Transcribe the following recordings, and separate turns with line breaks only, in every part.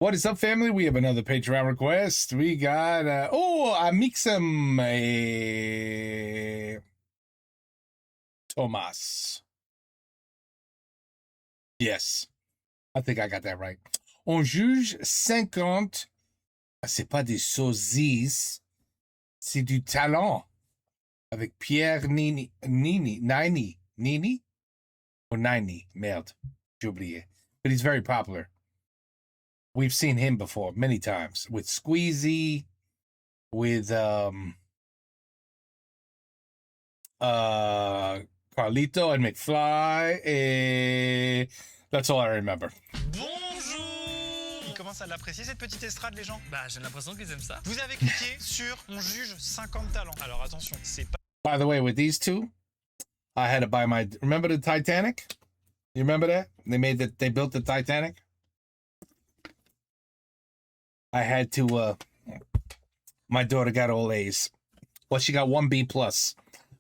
What is up, family? We have another Patreon request. We got, Amixem Thomas. Yes, I think I got that right. On juge 50. C'est pas des sosies, c'est du talent. Avec Pierre Nini. Or Nini. Merde, j'ai oublié. But he's very popular. We've seen him before many times with Squeezy, with Carlito and McFly. That's all I remember.
Bonjour! Ils commencent à l'apprécier cette petite estrade, les gens?
Bah, j'ai l'impression qu'ils aiment ça.
Vous avez cliqué sur On juge 50 talents. Alors attention, c'est pas.
By the way, with these two, I had to buy my. Remember the Titanic? You remember that? They built the Titanic. I had to, my daughter got all A's. Well, she got 1 B plus,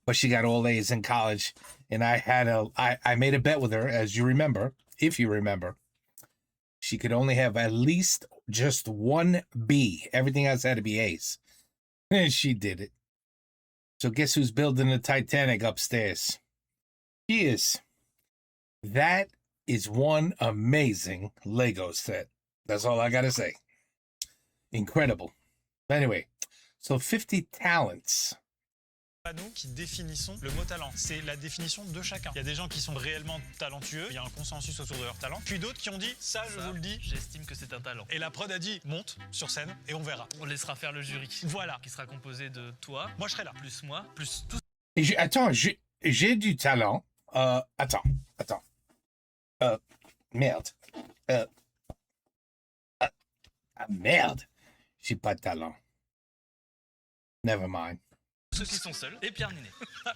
but she got all A's in college. And I made a bet with her, as you remember, if you remember, she could only have at least just 1 B. Everything else had to be A's. And she did it. So guess who's building the Titanic upstairs? She is. That is one amazing Lego set. That's all I got to say. Incredible. Anyway, so 50 talents.
Pas nous qui définissons le mot talent. C'est la définition de chacun. Il y a des gens qui sont réellement talentueux, il y a un consensus autour de leur talent. Puis d'autres qui ont dit, ça je vous le dis.
J'estime que c'est un talent.
Et la prod a dit, monte sur scène et on verra.
On laissera faire le jury.
Voilà.
Qui sera composé de toi.
Moi je serai là.
Plus moi, plus tout.
Attends, j'ai du talent. Attends. Merde. Merde. J'ai pas de talent. Never mind.
Ceux qui sont seuls et Pierre Ninet.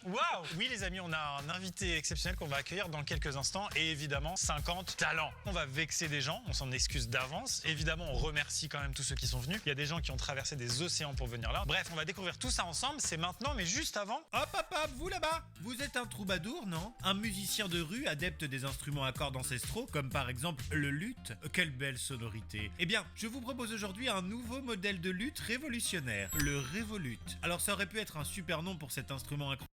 Waouh! Oui les amis, on a un invité exceptionnel qu'on va accueillir dans quelques instants et évidemment 50 talents. On va vexer des gens, on s'en excuse d'avance. Évidemment, on remercie quand même tous ceux qui sont venus. Il y a des gens qui ont traversé des océans pour venir là. Bref, on va découvrir tout ça ensemble, c'est maintenant, mais juste avant...
Hop, vous là-bas! Vous êtes un troubadour, non? Un musicien de rue adepte des instruments à cordes ancestraux, comme par exemple le luth? Quelle belle sonorité! Eh bien, je vous propose aujourd'hui un nouveau modèle de luth révolutionnaire, le Revolut. Alors ça aurait pu être un super nom pour cet instrument incroyable.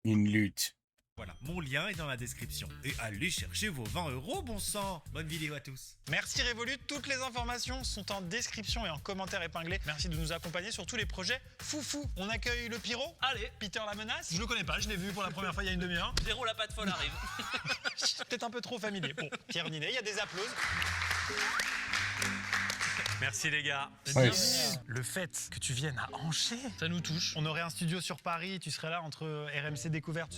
Une lutte.
Voilà, mon lien est dans la description. Et allez chercher vos 20 €, bon sang! Bonne vidéo à tous!
Merci Revolut, toutes les informations sont en description et en commentaire épinglé. Merci de nous accompagner sur tous les projets foufou. On accueille le pyro.
Allez,
Peter la menace. Je le connais pas, je l'ai vu pour la première fois il y a une demi-heure.
Véro la patte folle arrive.
Peut-être un peu trop familier. Bon, Pierre Ninet, il y a des applaudissements. Merci les gars.
Ouais.
Le fait que tu viennes à Angers,
Ça nous touche.
on aurait un studio sur Paris, tu serais là entre RMC Découverte,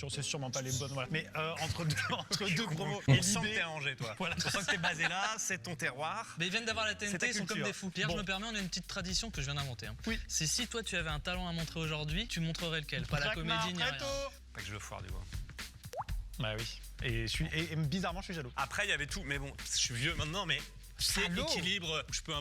c'est sûrement pas les bonnes, voilà. Mais entre deux promos.
On sent que t'es à Angers, toi.
Voilà.
On sent que t'es basé là, c'est ton terroir.
Mais ils viennent d'avoir la
C'est
TNT,
ta
ils sont comme
culture.
des fous. Pierre,
Bon.
je me permets, on a une petite tradition que je viens d'inventer. Hein.
Oui.
C'est si toi tu avais un talent à montrer aujourd'hui, tu montrerais lequel? Pas la
Traquenard,
comédie ni rien.
Preto.
Pas que je le foire du coup.
Bah oui. Et bizarrement, je suis jaloux.
Après, il y avait tout, mais bon, je suis vieux maintenant, mais c'est
Salaud.
équilibre. Je peux un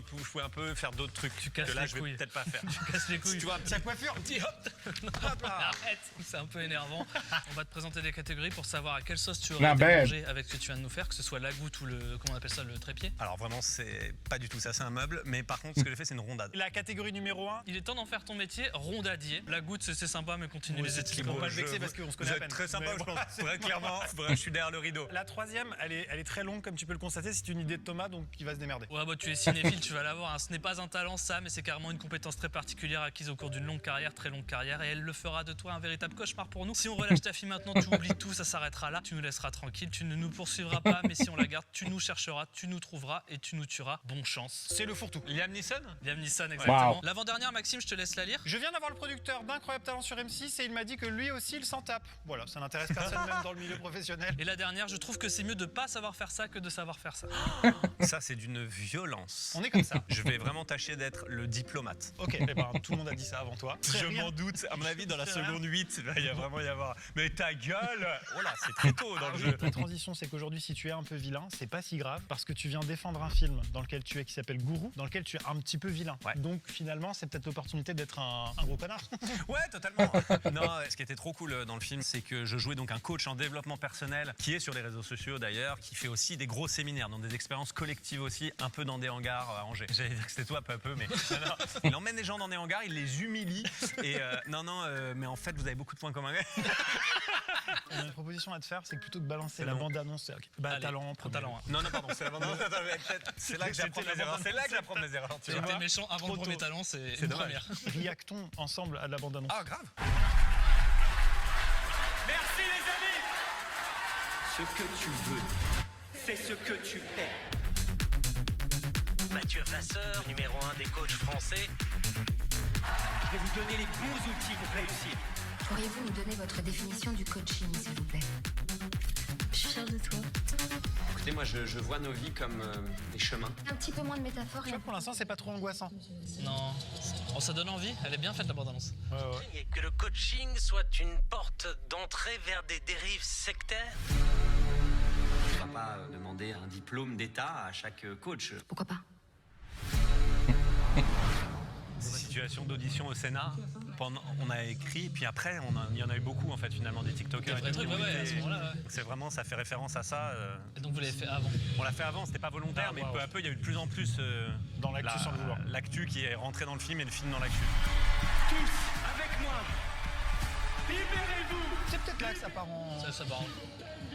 peu faire d'autres trucs
Tu casses
que là,
les
je vais
couilles.
peut-être pas faire.
Tu casses les couilles.
Tu vois,
Sa coiffure.
Petit hop. Arrête, c'est un peu énervant. On va te présenter des catégories pour savoir à quelle sauce tu aurais
Not
été
bad.
mangé avec ce que tu viens de nous faire, que ce soit la goutte ou le, comment on appelle ça, le trépied.
alors vraiment, c'est pas du tout ça, c'est un meuble, mais par contre, ce que j'ai fait, c'est une rondade.
La catégorie numéro 1.
Il est temps d'en faire ton métier, rondadier. La goutte, c'est sympa, mais continue
Oui,
les
c'est
études.
ce qui pas le vexer parce qu'on se connaît
Vous
à
êtes
peine.
très sympa,
Mais
je
bon.
pense. Faudrait clairement, je suis derrière le rideau.
La troisième, elle est très longue, comme tu peux le constater. C'est une idée de Thomas, donc il va se démerder.
Ouais, bah tu es cinéphile, tu vas l'avoir. Hein. Ce n'est pas un talent, ça, mais c'est carrément une compétence très particulière acquise au cours d'une longue carrière, très longue carrière, et elle le fera de toi un véritable cauchemar pour nous. Si on relâche ta fille maintenant, tu oublies tout, ça s'arrêtera là. Tu nous laisseras tranquille, tu ne nous poursuivras pas, mais si on la garde, tu nous chercheras, tu nous trouveras et tu nous tueras. Bonne chance.
C'est le fourre-tout.
Liam Neeson.
Liam Neeson, exactement.
Wow.
L'avant-dernière, Maxime, je te laisse la lire.
Je viens d'avoir le producteur d'Incroyable Talent sur M6 et il m'a dit que lui aussi il s'en tape. Voilà, ça n'intéresse personne même dans le milieu professionnel.
Et la dernière, je trouve que c'est mieux de pas savoir faire ça que de savoir faire ça.
Ça, c'est c'est d'une violence.
On est comme ça.
Je vais vraiment tâcher d'être le diplomate.
Ok, eh ben, tout le monde a dit ça avant toi.
Je m'en doute. À mon avis, dans la seconde 8, il va y vraiment y avoir. Mais ta gueule! Oh là, c'est très tôt dans le jeu.
La transition, c'est qu'aujourd'hui, si tu es un peu vilain, c'est pas si grave parce que tu viens défendre un film dans lequel tu es qui s'appelle Gourou, dans lequel tu es un petit peu vilain.
Ouais.
Donc finalement, c'est peut-être l'opportunité d'être un gros connard.
Ouais, totalement. Non, ce qui était trop cool dans le film, c'est que je jouais donc un coach en développement personnel qui est sur les réseaux sociaux d'ailleurs, qui fait aussi des gros séminaires, donc des expériences collectives aussi, un peu dans des hangars à Angers. J'allais dire que c'était toi, peu, mais non, non. Il emmène les gens dans des hangars, il les humilie. Et mais en fait, vous avez beaucoup de points communs.
On a une proposition à te faire, c'est que plutôt que balancer
C'est
la
long.
bande-annonce, bah
Allez,
talent,
prends talent.
Non, pardon, c'est la bande. C'est là que j'apprends
C'était la
mes erreurs.
bande-
C'est là que j'apprends mes erreurs. Tu
J'ai
vois.
été méchant avant le
trop
premier
tôt.
talent, c'est
C'est
une
dommage.
première.
Réactons ensemble à la bande-annonce.
Ah, grave.
Merci les amis. Ce que tu veux, c'est ce que tu es. Mathieu Vasseur, numéro 1 des coachs français. Je vais vous donner les bons outils pour réussir.
Pourriez-vous nous donner votre définition du coaching, s'il vous plaît? Je suis fière de toi.
Écoutez, moi je vois nos vies comme des chemins.
Un petit peu moins de métaphores.
Tu vois, pour l'instant, c'est pas trop angoissant.
Non. Oh, ça donne envie. Elle est bien faite la bande-annonce.
Et que le coaching soit une porte d'entrée vers des dérives sectaires.
On va pas demander un diplôme d'État à chaque coach.
Pourquoi pas?
Ces situations d'audition au Sénat, on a écrit, puis après, il y en a eu beaucoup en fait finalement des TikTokers.
Des vrais
et tout,
trucs,
qui ont
ouais, à
été-
ce moment-là, ouais.
Donc c'est vraiment, ça fait référence à ça.
Et donc vous l'avez fait avant.
On l'a fait avant, c'était pas volontaire,
Ah,
mais
wow.
peu à peu, il y a eu de plus en plus
Dans l'actu sans le vouloir.
l'actu qui est rentré dans le film et le film dans l'actu.
Tous avec moi. Libérez-vous.
C'est peut-être là que ça part en...
Ça part en-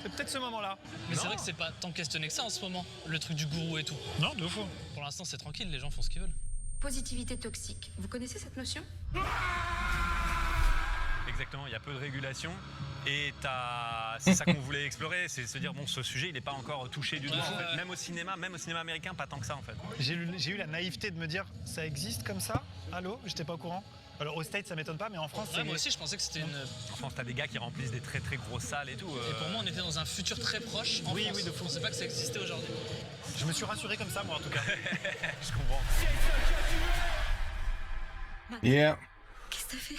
C'est peut-être ce moment-là.
Mais c'est vrai que c'est pas tant questionné que ça en ce moment, le truc du gourou et tout.
Non, de faux.
Pour l'instant, c'est tranquille, les gens font ce qu'ils veulent.
Positivité toxique. Vous connaissez cette notion?
Exactement, il y a peu de régulation. Et c'est ça qu'on voulait explorer, c'est se dire bon, ce sujet il n'est pas encore touché du doigt.
Ouais,
en fait.
ouais.
Même au cinéma américain, pas tant que ça en fait.
J'ai eu la naïveté de me dire, ça existe comme ça? Allô? J'étais pas au courant. Alors au States, ça m'étonne pas, mais en France,
Ouais,
c'est...
moi aussi, je pensais que c'était une.
En France, t'as des gars qui remplissent des très très grosses salles et tout.
Et pour moi, on était dans un futur très proche. En
Oui,
France.
oui, de fou.
Je pensais pas que ça existait aujourd'hui.
Je me suis rassuré comme ça, moi, en tout cas.
Je comprends.
Yeah.
Qu'est-ce que t'as fait?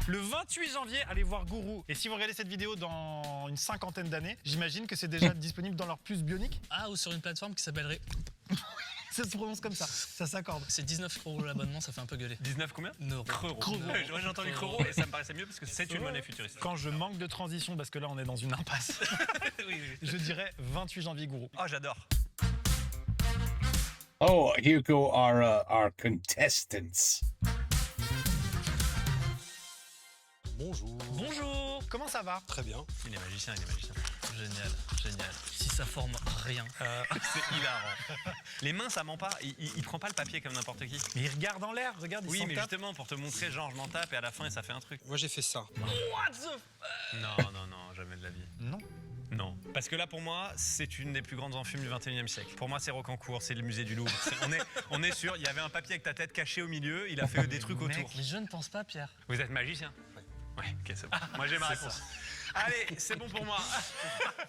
Le 28 janvier, allez voir Gourou. Et si vous regardez cette vidéo dans une cinquantaine d'années, j'imagine que c'est déjà disponible dans leur puce bionique.
Ah, ou sur une plateforme qui s'appellerait.
Ça se prononce comme ça s'accorde.
C'est 19 € l'abonnement, ça fait un peu gueuler.
19 combien?
Euro.
Creux. J'ai entendu creux et ça me paraissait mieux parce que c'est une monnaie futuriste.
Quand je manque de transition, parce que là on est dans une impasse, je dirais 28 janvier Gourou.
Oh, j'adore.
Oh, here go our contestants.
Bonjour.
Bonjour, comment ça va?
Très bien.
Il est magicien.
Génial, génial. Si ça forme rien.
C'est hilarant. Les mains, ça ment pas. Il prend pas le papier comme n'importe qui.
Mais il regarde en l'air, regarde, il
Oui,
s'en
mais
tape.
justement, pour te montrer, genre, je m'en tape et à la fin, ça fait un truc.
Moi j'ai fait ça.
Non, jamais de la vie.
Non.
Non. Parce que là, pour moi, c'est une des plus grandes enfumes du 21e siècle. Pour moi, c'est Rocancourt, c'est le musée du Louvre. On est sûr, il y avait un papier avec ta tête cachée au milieu, il a fait des trucs autour.
Mais je ne pense pas, Pierre.
Vous êtes magicien? Ouais, ok, c'est bon. Moi, j'ai ma réponse. Allez, c'est bon pour moi.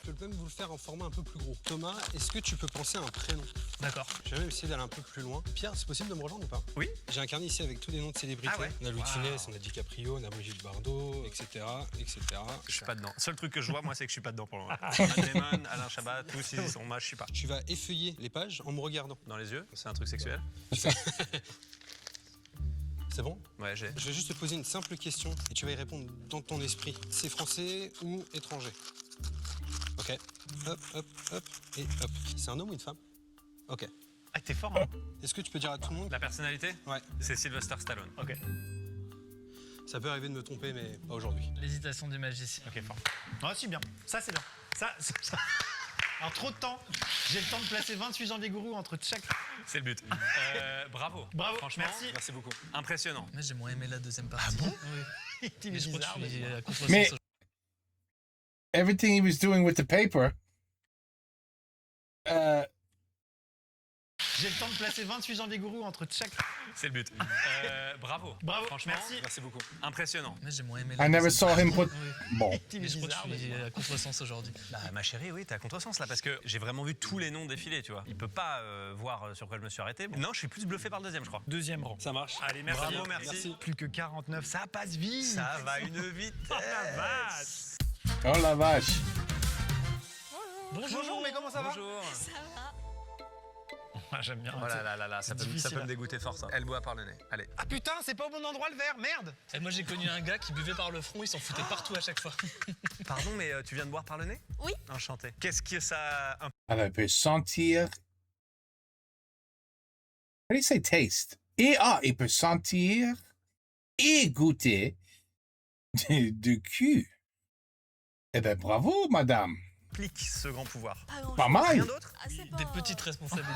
Je peux même vous le faire en format un peu plus gros. Thomas, est-ce que tu peux penser à un prénom?
D'accord.
Je vais même essayer d'aller un peu plus loin. Pierre, c'est possible de me rejoindre ou pas?
Oui.
J'ai un carnet ici avec tous les noms de célébrités.
Ah ouais.
On a Louis de
Wow.
Funès, on a DiCaprio, on a Brigitte Bardot, etc. etc.
Je suis pas dedans. Seul truc que je vois, moi, c'est que je suis pas dedans pour le moment. Matt Damon, Alain Chabat, tous ils y sont. Moi, je suis pas.
Tu vas effeuiller les pages en me regardant.
Dans les yeux, c'est un truc sexuel?
C'est bon?
Ouais, j'ai.
Je vais juste te poser une simple question et tu vas y répondre dans ton esprit. C'est français ou étranger? Ok. Hop, hop, hop et hop. C'est un homme ou une femme? Ok.
Ah, t'es fort, hein?
Est-ce que tu peux dire à tout le monde?
La personnalité?
Ouais.
C'est Sylvester Stallone.
Ok.
Ça peut arriver de me tromper, mais pas aujourd'hui.
L'hésitation du magicien.
Ok, fort.
Ah, si, bien. Ça, c'est bien. Ça. Alors, trop de temps. J'ai le temps de placer 28 janvier Gourou entre chaque...
C'est le but. Bravo.
Bravo,
Franchement,
merci.
Merci beaucoup.
impressionnant.
Mais j'ai moins aimé la deuxième partie. Ah bon? Oui.
Il
Mais
est
je crois
bizarre,
que je suis
mais-
à contresens
Mais-
aujourd'hui.
Everything he was doing with the paper.
J'ai le temps de placer 28 janvier gourou entre chaque.
C'est le but. Bravo.
Bravo,
Franchement,
merci.
beaucoup. Impressionnant.
Mais j'ai moins aimé
I never saw him put.
Oui.
Bon.
Mais je crois que je suis à contresens aujourd'hui.
Bah, ma chérie, oui, t'es à contresens là, parce que j'ai vraiment vu tous les noms défiler, tu vois. Il peut pas voir sur quoi je me suis arrêté. Non, je suis plus bluffé par le deuxième, je crois.
Deuxième rang.
Ça marche.
Allez, merci.
Bravo, merci.
Plus que 49, ça passe vite.
Ça va une vitesse.
Oh la vache.
Oh la vache.
Bonjour, mais comment ça va?
Bonjour.
Ah, j'aime bien.
Oh là là, ça peut
difficile,
me dégoûter fort, ça. Elle boit par le nez. Allez.
Ah putain, c'est pas au bon endroit le verre, merde.
Et moi j'ai connu un gars qui buvait par le front, il s'en foutait partout à chaque fois.
Pardon, mais tu viens de boire par le nez?
Oui.
Enchanté. Qu'est-ce que ça...
Alors, il peut sentir. How do you say taste? Il peut sentir et goûter du cul. Eh ben, bravo, madame.
implique ce grand pouvoir?
Pas mal.
Rien d'autre?
Des petites responsabilités.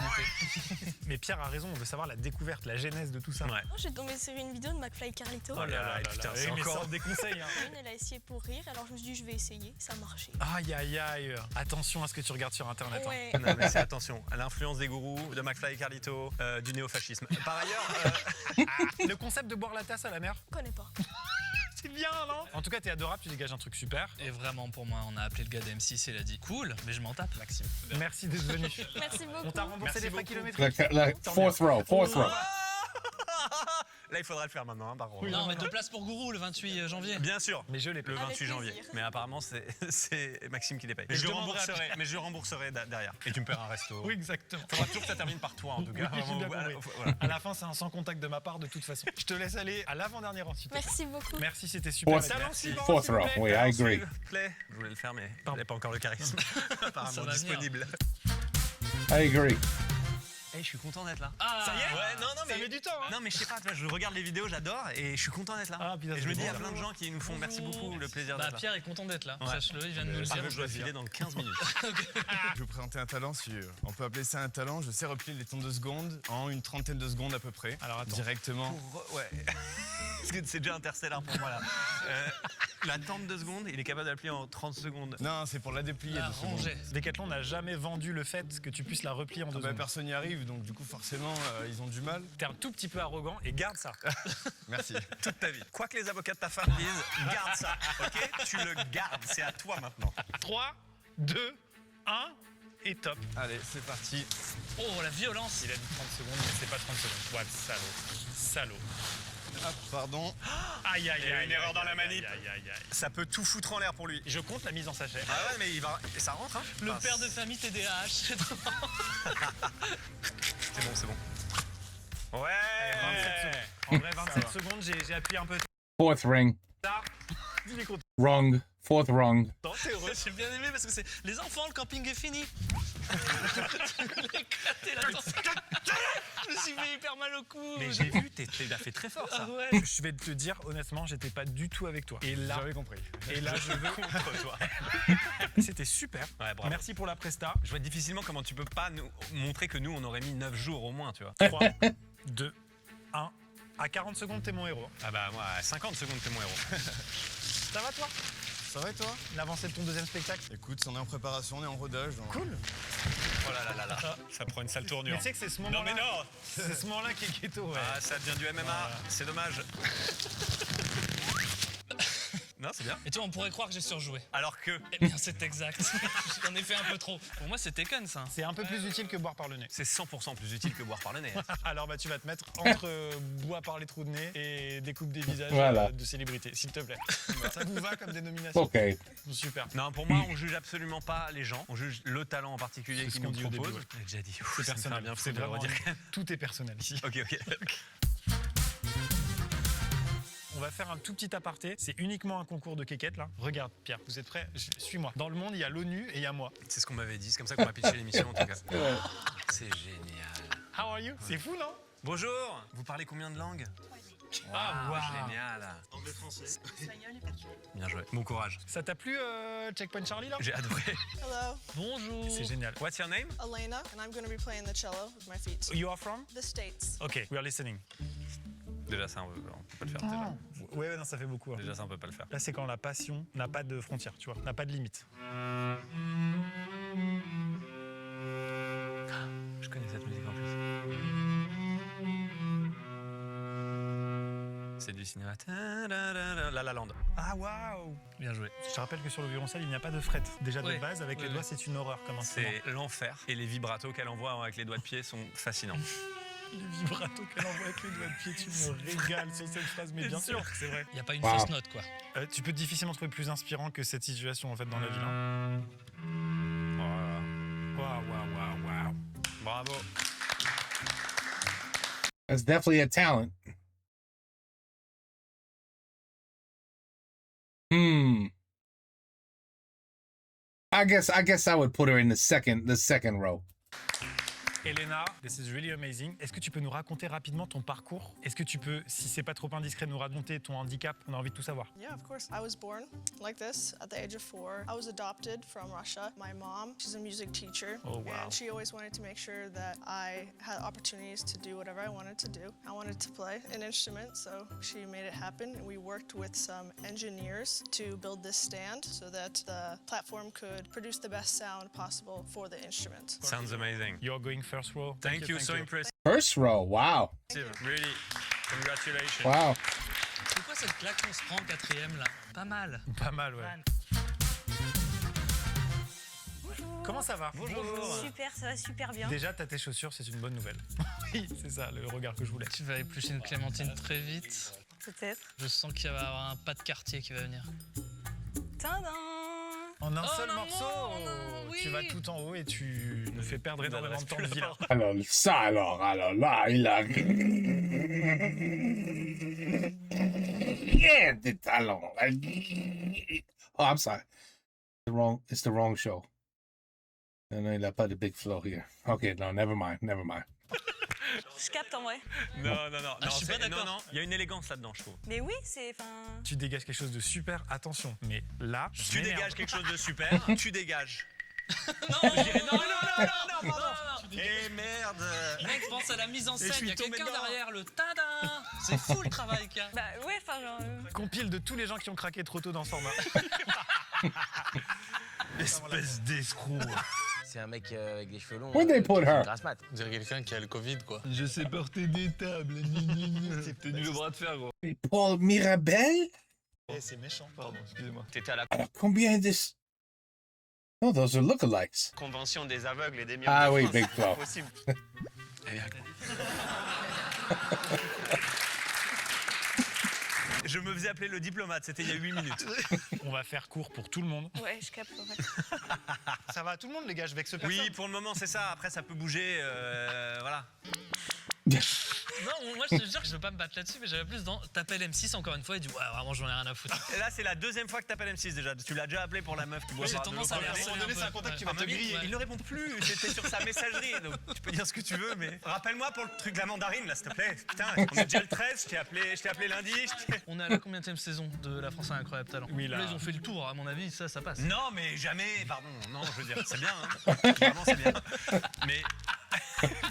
Mais Pierre a raison, on veut savoir la découverte, la genèse de tout ça.
Ouais.
Moi, j'ai tombé sur une vidéo de McFly et Carlito.
Oh là là, putain, c'est
mais
encore
ça, des conseils. Hein.
Une, elle a essayé pour rire, alors je me suis dit, je vais essayer. Ça a marché.
Aïe, aïe, aïe. Attention à ce que tu regardes sur Internet. hein.
Ouais.
Non, mais c'est attention, à l'influence des gourous, de McFly et Carlito, du néofascisme. Par ailleurs,
Le concept de boire la tasse à la mer,
Je connais pas.
c'est bien, non? En tout cas, t'es adorable, tu dégages un truc super.
Et vraiment, pour moi, on a appelé le gars d'M6 et il a dit cool, mais je m'en tape.
Maxime, merci d'être venu.
Merci beaucoup.
On t'a remboursé
Merci
les frais
beaucoup.
kilométriques.
Fourth row, fourth row.
là, il faudrait le faire maintenant, hein, par contre.
Non, mais 2 places pour Gourou le 28 janvier.
Bien sûr,
Mais je l'ai
le
pas.
28 janvier.
plaisir.
Mais apparemment, c'est Maxime qui les paye.
Mais je
Mais je rembourserai derrière. Et tu me paieras un resto.
Oui, exactement.
Faudra toujours que ça termine par toi, en tout cas.
Oui, j'ai bien
Voilà,
compris.
voilà.
À la fin, c'est un sans contact de ma part de toute façon. Je te laisse aller à l'avant-dernier rang. s'il te plaît.
Merci beaucoup.
Merci, c'était super.
Fourth-
Talent
Merci.
suivant,
Fourth
s'il vous
row,
plaît.
oui, I agree.
S'il vous plaît. Je voulais le faire, mais je n'avais pas encore le charisme.
Ça
Apparemment
va venir.
disponible.
I agree.
Eh, je suis content d'être là.
Ah,
Ça y est.
Ouais, non,
Ça met du temps. Hein.
Non, mais je sais pas, tu vois, je regarde les vidéos, j'adore et je suis content d'être là.
Ah, putain,
et je me dis, il y a
c'est
plein de gens qui nous font merci beaucoup, le plaisir
Bah,
d'être là.
Pierre est content d'être là.
Ouais.
Sache-le, il vient de nous le
Par
dire.
contre, je dois filer dans 15 minutes.
Je vais vous présenter un talent, si on peut appeler ça un talent. Je sais replier les temps de secondes en une trentaine de secondes à peu près.
Alors attends.
Directement.
Ouais. Parce que c'est déjà interstellaire pour moi là. La tente de secondes, il est capable d'appeler en 30 secondes.
Non, c'est pour la déplier
La
de secondes.
rangée.
Decathlon n'a jamais vendu le fait que tu puisses la replier en 2
Ah bah,
secondes.
personne n'y arrive, donc du coup forcément ils ont du mal.
T'es un tout petit peu arrogant et garde ça.
Merci.
Toute ta vie. Quoi que les avocats de ta femme disent, garde ça, ok? Tu le gardes, c'est à toi maintenant.
3, 2, 1 et top.
Allez, c'est parti.
Oh, la violence.
Il a dit 30 secondes, mais c'est pas 30 secondes. Ouais, salaud. Salaud.
Hop, pardon.
Aïe, aïe,
Il y a
aïe.
une erreur
aïe,
dans la
aïe,
manip.
aïe, aïe, aïe.
Ça peut tout foutre en l'air pour lui.
Je compte la mise en sachet.
Ah ouais, mais ça rentre, hein?
Le
Enfin,
père de famille TDAH.
C'est bon, c'est bon. Ouais.
27 secondes. En vrai, 27 secondes, j'ai appuyé un peu
Fourth ring.
tard. Il est content.
Wrong. Fourth wrong.
T'es heureux. J'ai bien aimé parce que c'est les enfants, le camping est fini. Je l'ai éclaté là-dedans. Je me suis fait hyper mal au cou.
Mais j'ai vu, t'as fait très fort
Ah
ça.
ouais.
Je vais te dire, honnêtement, j'étais pas du tout avec toi. Et là,
J'avais compris.
je veux.
Contre toi.
C'était super.
Ouais, bravo.
Merci pour la presta.
Je vois difficilement comment tu peux pas nous montrer que nous on aurait mis 9 jours au moins, tu vois.
3, 2, 1. À 40 secondes, t'es mon héros.
Ah bah moi, à 50 secondes, t'es mon héros.
Ça va, toi?
Ça va et toi?
L'avancée de ton deuxième spectacle?
Écoute, on est en préparation, on est en rodage. donc-
Cool.
Oh là là là là. Ça prend une sale
Mais
tournure.
tu sais que c'est ce
Non
moment-là.
mais non.
C'est ce moment-là qui est ghetto, ouais.
Ah, ça devient du MMA, c'est dommage. Non, c'est bien.
Et tu vois, on pourrait croire que j'ai surjoué.
Alors que
Eh bien, c'est exact. J'en ai fait un peu trop. Pour moi, c'est Tekken, ça.
C'est un peu plus utile que boire par le nez.
c'est 100% plus utile que boire par le nez.
Alors bah tu vas te mettre entre bois par les trous de nez et découpe des visages
Voilà.
de célébrités, s'il te plaît. Ça vous va comme dénomination?
OK.
Super.
Non, pour moi, on juge absolument pas les gens. On juge le talent en particulier
C'est ce
qui
qu'on
nous
dit au début,
propose.
ouais.
Je l'ai déjà dit.
C'est
Ça me fait
personnel.
bien
C'est
foutre de le
vraiment
redire quand même.
tout est personnel ici.
Ok.
On va faire un tout petit aparté. C'est uniquement un concours de quéquettes là. Regarde Pierre, vous êtes prêts? Suis-moi. Dans le monde, il y a l'ONU et il y a moi.
C'est ce qu'on m'avait dit. C'est comme ça qu'on m'a pitché l'émission en tout cas. C'est génial.
How are you? C'est fou non?
Bonjour. Vous parlez combien de langues?
Ah, wow.
Génial. Anglais, français. Bien joué. Bon courage.
Ça t'a plu Checkpoint Charlie là?
J'ai adoré.
Hello,
Bonjour.
C'est génial.
What's your name?
Elena, and I'm going to be playing the cello with my feet.
You are from?
The States.
Ok, we are listening.
Déjà ça, on peut pas le faire. Déjà.
Ouais, non, ça fait beaucoup. Hein.
Déjà ça, on peut pas le faire.
Là, c'est quand la passion n'a pas de frontières, tu vois, n'a pas de limite.
Je connais cette musique en plus. C'est du cinéma. La La Land.
Ah waouh.
Bien joué.
Je te rappelle que sur le violoncelle, il n'y a pas de fret. Déjà de
Ouais.
base, avec les
Ouais,
doigts,
ouais.
c'est une horreur comme instrument.
C'est l'enfer. Et les vibratos qu'elle envoie avec les doigts de pied sont fascinants.
Les vibratos qu'elle envoie avec les doigts de pied, tu me régales sur cette phrase, mais bien sûr, c'est vrai.
Il n'y a pas une
Wow.
fausse note, quoi.
Tu peux difficilement trouver plus inspirant que cette situation en fait dans la ville. Hein. Waouh.
Bravo.
That's definitely a talent. I guess I would put her in the second row.
Elena, this is really amazing. Est-ce que tu peux nous raconter rapidement ton parcours? Est-ce que tu peux, si c'est pas trop indiscret, nous raconter ton handicap? On a envie de tout savoir.
Yeah, of course. I was born like this at the age of 4. I was adopted from Russia. My mom, she's a music teacher.
Oh, wow.
And she always wanted to make sure that I had opportunities to do whatever I wanted to do. I wanted to play an instrument, so she made it happen. And we worked with some engineers to build this stand so that the platform could produce the best sound possible for the instrument.
Sounds amazing.
You're going first row.
Thank you, so impressive.
First row. Wow.
Really, congratulations.
Wow.
C'est quoi cette claque qu'on se prend en quatrième, là? Pas mal.
Pas mal, ouais. Comment ça va?
Bonjour.
Super, ça va super bien.
Déjà, t'as tes chaussures, c'est une bonne nouvelle. Oui, c'est ça, le regard que je voulais.
Tu vas éplucher une clémentine très vite.
Peut-être.
Je sens qu'il va y avoir un pas de quartier qui va venir.
Tadam!
En un
Oh
seul
non,
morceau,
non, oui.
tu vas tout en haut et tu nous fais perdre énormément de temps de vie là.
Alors là, il a yeah, des talents. Oh, I'm sorry. It's the wrong show. Non, il a pas de big flow here. Okay, no, never mind.
Je capte en vrai.
Non,
je suis pas d'accord.
non. Il y a une élégance là-dedans, je trouve.
Mais oui, c'est.
Tu dégages quelque chose de super, attention. Mais là, je
Tu
m'énerve.
dégages quelque chose de super, tu dégages.
Non,
Eh merde.
Mec, pense à la mise en
Et je
scène,
suis
il y a
tombé
quelqu'un
dedans.
derrière le tada. C'est fou le travail qu'il y a.
Bah ouais, enfin genre.
Compile de tous les gens qui ont craqué trop tôt dans ce format.
Espèce d'escroc.
C'est un mec avec des cheveux longs.
Where'd they put her?
Grasse mat.
On dirait quelqu'un qui a le Covid, quoi.
Je sais porter des tables. C'est tenu le bras de fer, gros.
Et Paul Mirabel?
Eh, c'est méchant.
Pardon, excusez-moi.
T'étais à la
Alors, combien de... Oh, those are lookalikes.
convention des aveugles et des myopes
Ah
de
oui,
France,
big
c'est pas
flow.
possible.
Je me faisais appeler le diplomate, c'était il y a 8 minutes.
On va faire court pour tout le monde.
Ouais, je capte en fait.
Ça va, tout le monde, les gars, je vexe personne.
Oui, pour le moment, c'est ça. Après, ça peut bouger. Voilà.
Non, moi je te jure que je veux pas me battre là-dessus, mais j'avais plus dans t'appelles M6 encore une fois et dis ouais, vraiment j'en ai rien à foutre.
Et là, c'est la deuxième fois que t'appelles M6 déjà. Tu l'as déjà appelé pour la meuf qui boit
J'ai
pas
tendance
de
à
l'eau
les
carbonées.
harceler
donné,
un
c'est un
peu.
contact qui
Ouais.
va te griller.
Il ne répond plus. C'était sur sa messagerie. Donc, tu peux dire ce que tu veux, mais rappelle-moi pour le truc de la mandarine, là, s'il te plaît. Putain, on est déjà le 13. Je t'ai appelé lundi.
On est à la combienième saison de La France a un incroyable talent?
Oui, là.
Là, ils ont fait le tour, à mon avis, ça passe.
Non, mais jamais. Pardon. Non, je veux dire, c'est bien. Hein. Vraiment, c'est bien. Mais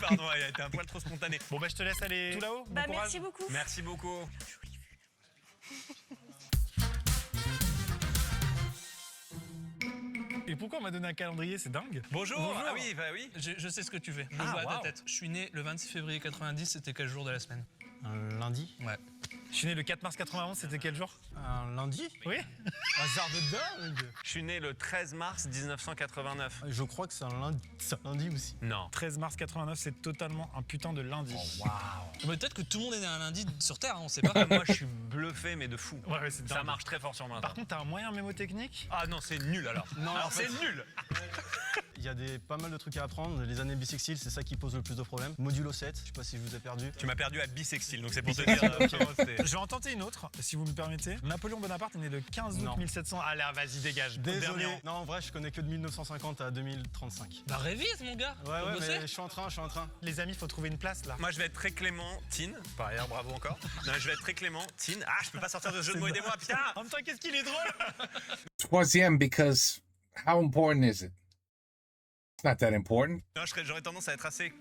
pardon, il a été un poil trop spontané.
Bon, bah, je te laisse aller tout là-haut.
Bah
Bon courage.
merci beaucoup.
Merci beaucoup.
Et pourquoi on m'a donné un calendrier? C'est dingue.
Bonjour.
Bonjour.
Ah oui, bah oui.
Je sais ce que tu fais. Je
Ah,
vois à ta
waouh.
tête. Je suis né le 26 février 90, c'était quel jour de la semaine?
Un lundi?
Ouais.
Je suis né le 4 mars 91, c'était quel jour?
Un lundi?
Oui.
Hasard de dingue!
Je suis né le 13 mars 1989.
Je crois que c'est un lundi aussi.
Non.
13 mars 89, c'est totalement un putain de lundi.
Mais peut-être que tout le monde est né un lundi sur Terre, hein, on sait pas.
Moi, je suis bluffé, mais de fou.
Ouais, c'est
Ça
dingue.
marche très fort sur moi.
Par contre, t'as un moyen mémotechnique?
Ah non, c'est nul alors.
Non,
alors
en fait-
c'est nul.
Il y a pas mal de trucs à apprendre. Les années bissextiles, c'est ça qui pose le plus de problèmes. Modulo 7, je sais pas si je vous ai perdu.
Tu m'as perdu à bisextile, donc c'est pour te dire. comment c'était.
Je vais en tenter une autre, si vous me permettez. Napoléon Bonaparte est né le 15 août
Non.
1700. Allez, vas-y, dégage. Dernier
Désolé.
rang.
Non, en vrai, je connais que de 1950 à 2035.
Bah révise mon gars.
Ouais,
Faut
ouais,
bosser.
mais je suis en train.
Les amis, faut trouver une place là.
Moi, je vais être très clémentine. Par ailleurs, bravo encore. Non, je vais être très clémentine. Ah, je peux pas sortir de ce jeu de mots, aidez-moi, putain.
En même temps, qu'est-ce qu'il est drôle!
Troisième, because how important is it? It's not that important.
Non, j'aurais tendance à être assez.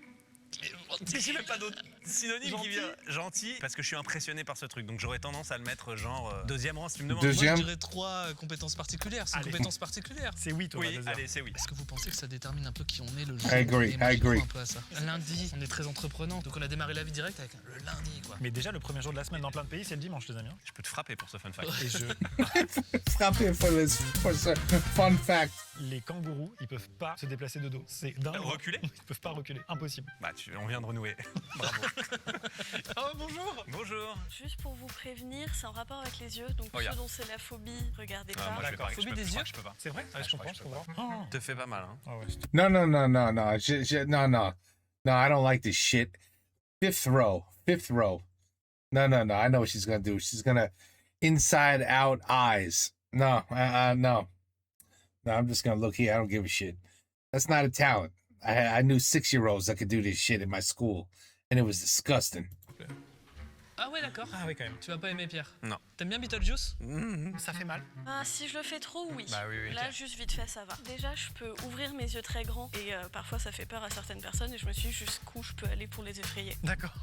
Mais j'ai même pas d'autre. Synonyme qui vient gentil parce que je suis impressionné par ce truc. Donc j'aurais tendance à le mettre genre deuxième rang si tu me demandes.
Deuxième.
Moi, je dirais 3 compétences particulières. C'est une compétence particulière.
C'est oui, toi.
Oui, allez, c'est oui.
Est-ce que vous pensez que ça détermine un peu qui on est le jour?
I agree,
Et moi,
I
j'y crois
agree.
un peu à ça. Lundi, on est très entreprenant. Donc on a démarré la vie directe avec le lundi, quoi.
Mais déjà, le premier jour de la semaine dans plein de pays, c'est le dimanche, les amis.
Je peux te frapper pour ce fun fact.
Et
Frappé for ce fun fact.
les kangourous, ils peuvent pas se déplacer de dos. C'est dingue.
Reculer?
Ils peuvent pas reculer. Impossible.
Bah, on vient de renouer. Bravo.
Oh, bonjour.
Bonjour.
Juste pour vous prévenir, c'est en rapport avec les yeux, donc
Oh, yeah.
ceux dont c'est la phobie, regardez
Ah,
pas.
moi, je fais pas.
Phobie
je peux-
des
je crois
yeux?
que je peux pas.
C'est vrai?
Ouais,
Je comprends, je comprends.
Te fais pas mal, hein.
Ah ouais.
No, no, no, no, no. No, no. No, I don't like this shit. Fifth row. No, no, no. I know what she's gonna do. She's gonna inside out eyes. No, no. No, I'm just gonna look here. I don't give a shit. That's not a talent. I knew 6-year-olds that could do this shit in my school, and it was disgusting.
Ah ouais, d'accord.
Ah oui, quand même.
Tu vas pas aimer Pierre?
Non.
T'aimes bien Beetlejuice?
Ça fait mal.
Ah, si je le fais trop, oui.
Bah oui, oui.
Là, juste vite fait, ça va. Déjà, je peux ouvrir mes yeux très grands et parfois ça fait peur à certaines personnes et je me suis dit jusqu'où je peux aller pour les effrayer.
D'accord.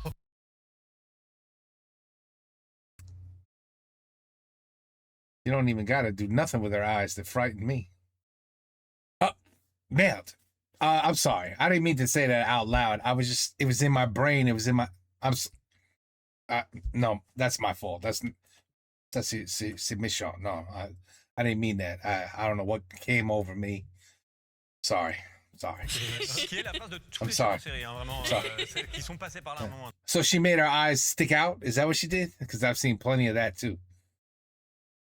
You don't even gotta do nothing with her eyes to frighten me. Merde. I'm sorry. I didn't mean to say that out loud. It was in my brain. It was in my, no, that's my fault. C'est méchant. No, I didn't mean that. I don't know what came over me. Sorry.
Qui est la phrase de tous
I'm
les
sorry.
séries, hein, vraiment, qui sont passés par là un moment.
So she made her eyes stick out? Is that what she did? Because I've seen plenty of that too.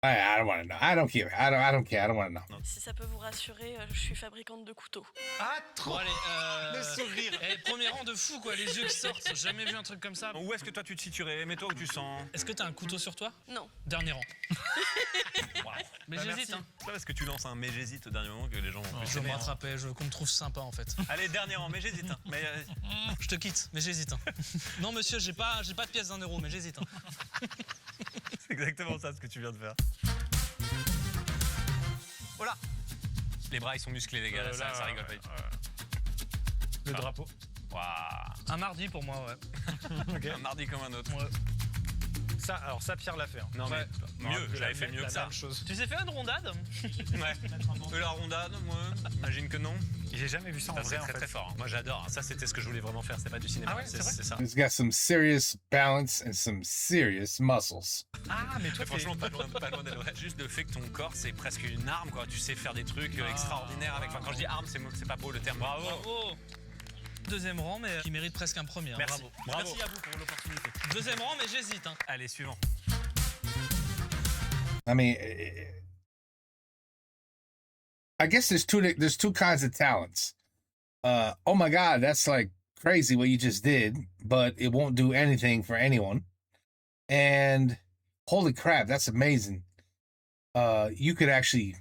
I don't want to know. I don't care. I don't care. I don't want to know.
Si ça peut vous rassurer, je suis fabricante de couteaux.
Ah, trop.
Bon, allez,
Le sourire.
Premier rang de fou, quoi. Les yeux qui sortent. J'ai jamais vu un truc comme ça.
Où est-ce que toi tu te situerais? Mets-toi où tu sens.
Est-ce que t'as un couteau sur toi?
Non.
Dernier rang.
Wow.
Mais
Bah,
j'hésite,
merci.
hein.
C'est pas parce que tu lances un mais j'hésite au dernier moment que les gens vont plus
Je vais me
aimer, hein.
rattraper, je veux qu'on me trouve sympa en fait.
Allez, dernier rang, mais j'hésite. Hein. Mais
Je te quitte, mais j'hésite. Hein. Non monsieur, j'ai pas de pièce d'1 euro, mais j'hésite. Hein.
c'est exactement ça ce que tu viens de faire. Voilà. Les bras ils sont musclés les gars, là, ça rigole pas du tout.
Le drapeau.
Waouh.
Un mardi pour moi, ouais.
Okay. Un mardi comme un autre.
Ouais.
Ça, Pierre l'a fait. Hein.
Non, mais mieux, j'avais fait mieux que ça.
Même chose.
Tu sais faire une rondade?
Ouais. La rondade, moi, j'imagine que non.
J'ai jamais vu ça en vrai.
C'est très très fort. Hein. Moi j'adore. Hein. Ça c'était ce que je voulais vraiment faire. C'est pas du cinéma.
Ah ouais, c'est
ça.
He's got some serious balance and some serious muscles.
Ah, mais toi,
franchement, pas loin d'être vrai. Juste le fait que ton corps, c'est presque une arme, quoi. Tu sais faire des trucs extraordinaires avec. Enfin, quand je dis arme, c'est pas beau le terme.
Bravo. Deuxième rang, mais qui mérite presque un premier. Hein.
Merci.
Bravo. Merci à vous pour l'opportunité. Deuxième rang, mais j'hésite. Hein.
Allez, suivant.
I mean, I guess there's two kinds of talents. Oh my God, that's like crazy what you just did, but it won't do anything for anyone. And holy crap, that's amazing. You could actually,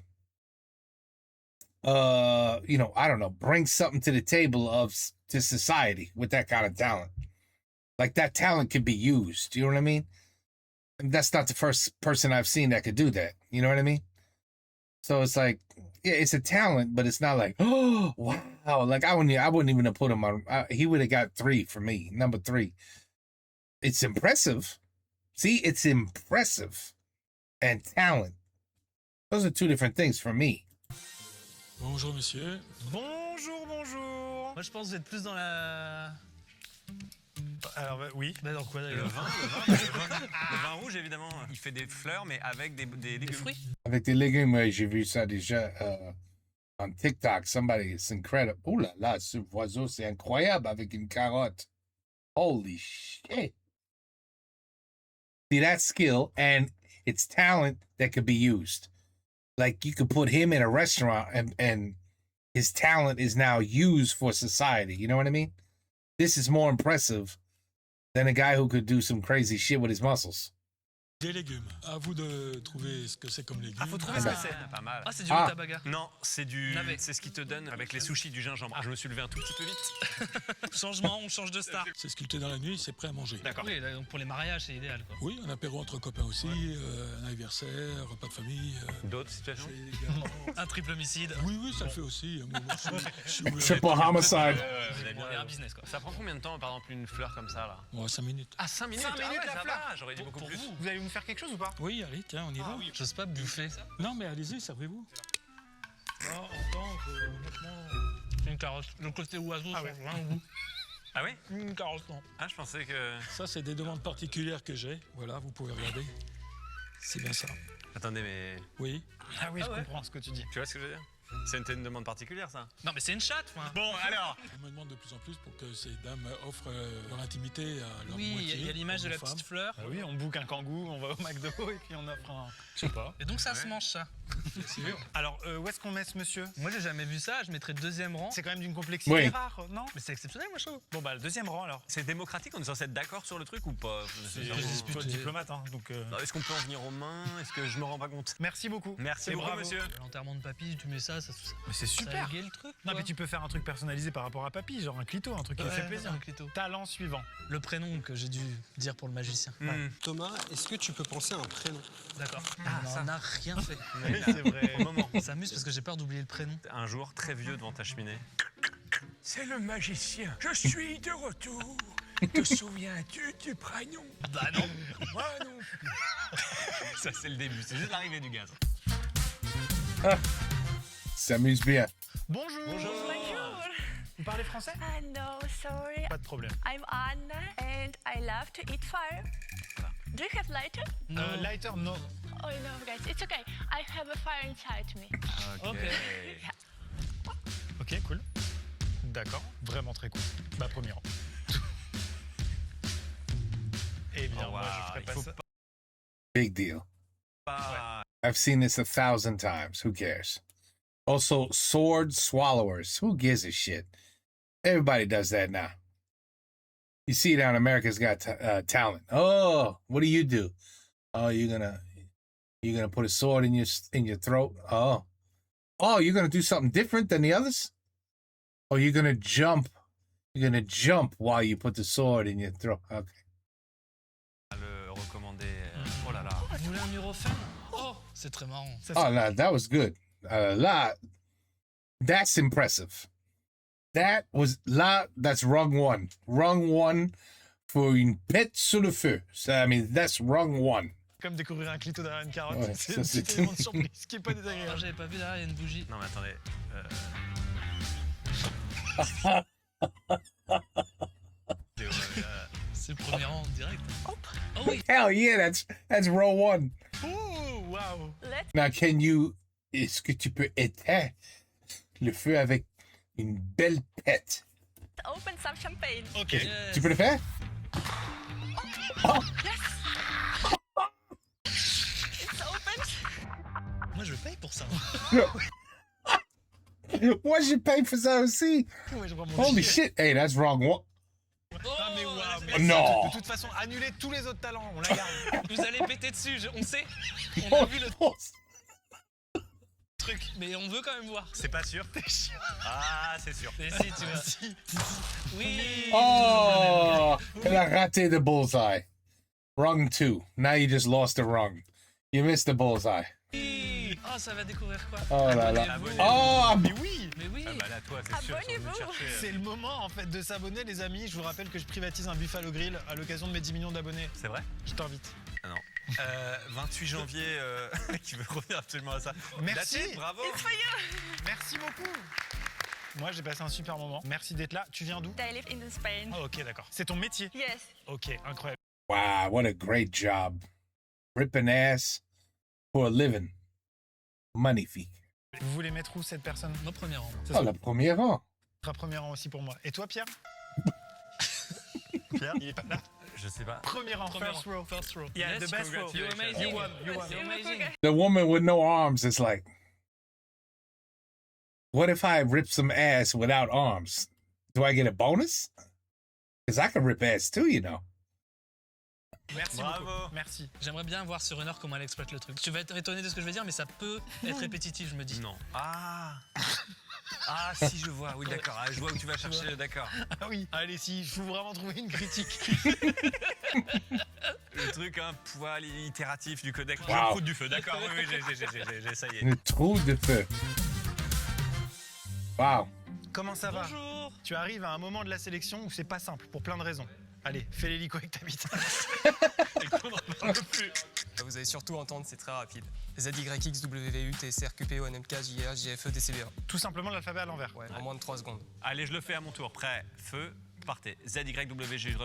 I don't know, bring something to the table to society with that kind of talent. Like that talent could be used. You know what I mean? And that's not the first person I've seen that could do that. You know what I mean? So it's like, yeah, it's a talent, but it's not like, oh, wow. Like I wouldn't even have put him on. He would have got 3 for me, number 3. It's impressive. See, it's impressive and talent. Those are 2 different things for me.
Bonjour monsieur.
Bonjour.
Moi je pense que vous êtes plus dans la...
Alors oui.
Bah dans quoi
Le
d'ailleurs?
le vin rouge évidemment, il fait des fleurs mais avec des légumes.
Des fruits?
Avec des légumes, ouais, j'ai vu ça déjà on TikTok. Somebody, it's incredible. Oh là là, ce oiseau, c'est incroyable avec une carotte. Holy shit. See, that's skill and it's talent that could be used. Like you could put him in a restaurant and his talent is now used for society. You know what I mean? This is more impressive than a guy who could do some crazy shit with his muscles.
Des légumes. À vous de trouver ce que c'est comme légumes.
Ah, faut trouver ce que c'est. Pas mal.
Ah, c'est du rutabaga.
Non, c'est
Navet.
c'est ce qui te donne avec les sushis du gingembre. Ah, je me suis levé un tout petit peu vite.
Changement, on change de star.
C'est sculpté dans la nuit, c'est prêt à manger.
D'accord.
Oui, là, donc pour les mariages, c'est idéal, quoi.
Oui, un apéro entre copains aussi, un anniversaire, repas de famille.
D'autres situations
Un triple homicide.
Oui, ça le fait aussi.
Triple homicide.
Vous avez bien un business, quoi.
Ça prend combien de temps, par exemple, une fleur comme ça, là?
Bon, 5 minutes.
Ah, 5 minutes.
5 minutes,
ouais,
la
ça
fleur.
va, j'aurais dit beaucoup plus.
Vous allez me faire quelque chose ou pas?
Oui, allez, tiens, on y va.
J'ose pas bouffer.
Non, mais allez-y, servez-vous.
Une carotte. Le côté oiseau, ça change rien au goût.
Ah oui?
Une carotte, non.
Ah, je pensais que...
Ça, c'est des demandes particulières que j'ai. Voilà, vous pouvez regarder. C'est bien ça.
Attendez, mais...
Oui.
Ah oui, je comprends ce que tu dis.
Tu vois ce que je veux dire? C'était une demande particulière, ça?
Non, mais c'est une chatte, moi.
Bon, alors.
On me demande de plus en plus pour que ces dames offrent leur intimité à leur
Oui,
moitié.
il y a l'image de la
aux femmes.
petite fleur.
Ah oui, on book un kangou, on va au McDo et puis on offre un... Je sais pas.
Et donc ça se mange, ça.
Bien sûr.
Alors, où est-ce qu'on met ce monsieur?
Moi, j'ai jamais vu ça. Je mettrais deuxième rang.
C'est quand même d'une complexité
Oui.
rare, non?
Mais c'est exceptionnel, moi, je trouve.
Bon, bah, le deuxième rang, alors.
C'est démocratique? On est censé être d'accord sur le truc ou pas?
Toi, diplomate, hein, donc...
Est-ce qu'on peut en venir aux mains? Est-ce que je me rends pas compte?
Merci beaucoup.
Merci
Et
beaucoup,
bravo.
monsieur.
L'enterrement de papy, tu mets ça, ça.
Mais c'est super.
Ça égaye le truc.
Non,
quoi.
mais tu peux faire un truc personnalisé par rapport à papy, genre un clito, un truc qui
Ouais,
fait plaisir.
un clito.
Talent suivant.
Le prénom que j'ai dû dire pour le magicien.
Thomas, est-ce que tu peux penser à un prénom?
D'accord.
Ah,
on
ça.
n'en a rien fait.
Oui, c'est vrai. Au moment.
Ça s'amuse parce que j'ai peur d'oublier le prénom.
Un jour, très vieux devant ta cheminée.
C'est le magicien. Je suis de retour. Te souviens-tu du prénom?
Bah non.
Moi non plus.
Ça, c'est le début. C'est juste l'arrivée du gaz.
S'amuse bien.
Bonjour.
Bonjour.
Vous parlez français?
No, sorry.
Pas de problème.
I'm Anna and I love to eat fire. Do you have lighter?
Lighter, no.
Oh no, guys, it's okay. I have a fire inside me.
Ok.
Ok, cool. D'accord, vraiment très cool. Bah, premier rang. Évidemment, moi, je ferai pas ça.
Big deal.
Pas...
I've seen this 1,000 times. Who cares? Also, sword swallowers. Who gives a shit? Everybody does that now. You see it on America's Got Talent. Oh, what do? Oh, you're gonna put a sword in your throat. Oh, you're gonna do something different than the others. Oh, you're gonna jump. You're gonna jump while you put the sword in your throat. Okay.
Le recommander. Oh là là.
Vous voulez un Nurofen? Oh, c'est très marrant.
Oh, no, that was good. That's impressive. That's rung one. Rung one for une pète sur le feu. So, I mean, that's rung one.
Comme découvrir un clito derrière une carotte.
Ouais,
c'est
ça,
un
c'est
petit
tout.
élément de surprise qui est pas
Ah,
désagréable.
j'avais pas vu derrière, il y a une bougie.
Non, mais attendez.
C'est le premier rang direct. Oh oui.
Hell yeah, that's row one.
Oh, wow.
Now, est-ce que tu peux éteindre le feu avec une belle pète?
Open some champagne.
Ok.
Tu peux le faire?
It's open.
Moi, je paye pour ça.
Moi, je paye pour ça aussi.
Ouais, je prends mon
Holy
billet.
shit. Hey, that's wrong one.
Ah, mais waouh.
Oh,
mais
non.
De toute façon, annulez tous les autres talents. On la garde.
Vous allez péter dessus, on sait. On a vu le truc, mais on veut quand même voir.
C'est pas sûr.
T'es chiant.
Ah, c'est sûr.
Mais si, tu vois. Oui.
Oh, elle a raté the bullseye. Rung 2. Now you just lost the rung. You missed the bullseye.
Oh, ça va découvrir quoi?
Oh là là.
Abonnez-vous.
Oh,
Mais oui.
Mais oui.
Ah bah là, toi, c'est sûr. ils sont venus te chercher.
C'est le moment en fait de s'abonner, les amis. Je vous rappelle que je privatise un Buffalo Grill à l'occasion de mes 10 millions d'abonnés.
C'est vrai?
Je t'invite.
Ah non. 28 janvier, qui veut revenir absolument à ça.
Merci.
That's it, bravo.
Merci beaucoup. Moi, j'ai passé un super moment. Merci d'être là. Tu viens d'où?
I live in Spain.
Ah, ok, d'accord. C'est ton métier?
Yes.
Ok, incroyable.
wow, what a great job. Ripping ass for a living. Money fee.
Vous voulez mettre où cette personne?
Nos premiers rangs.
Ça
Oh, le premier rang.
sera premier rang aussi pour moi. Et toi, Pierre? Pierre, il est pas là.
Je sais pas.
Premier rang,
Premier
first
rang.
row.
First row.
Yeah,
Yes,
the best row.
You're amazing.
You won. You won.
You're amazing.
The woman with no arms is like, what if I rip some ass without arms? Do I get a bonus? Because I can rip ass too, you know.
Merci
Bravo.
beaucoup. Merci.
J'aimerais bien voir sur une heure comment elle exploite le truc. Tu vas être étonné de ce que je vais dire, mais ça peut être répétitif, je me dis.
Non. Ah. Ah si, je vois. Oui, d'accord. Ah, je vois où tu vas chercher. D'accord.
Ah oui. Allez, si, il faut vraiment trouver une critique.
Le truc, un poil itératif du codec.
Wow.
Je proute du feu. D'accord. Oui, j'ai, ça y est.
Le trou de feu. Wow.
Comment ça va?
Bonjour.
Tu arrives à un moment de la sélection où c'est pas simple, pour plein de raisons. Allez, fais l'hélico avec ta bite.
Et qu'on n'en parle plus.
Vous allez surtout entendre, c'est très rapide. ZYX, WVU, TSR, QP, ONMK, JA, JFE, DCBA.
Tout simplement l'alphabet à l'envers.
Ouais, en moins de 3 secondes.
Allez, je le fais à mon tour. Prêt, feu, partez. ZYWG,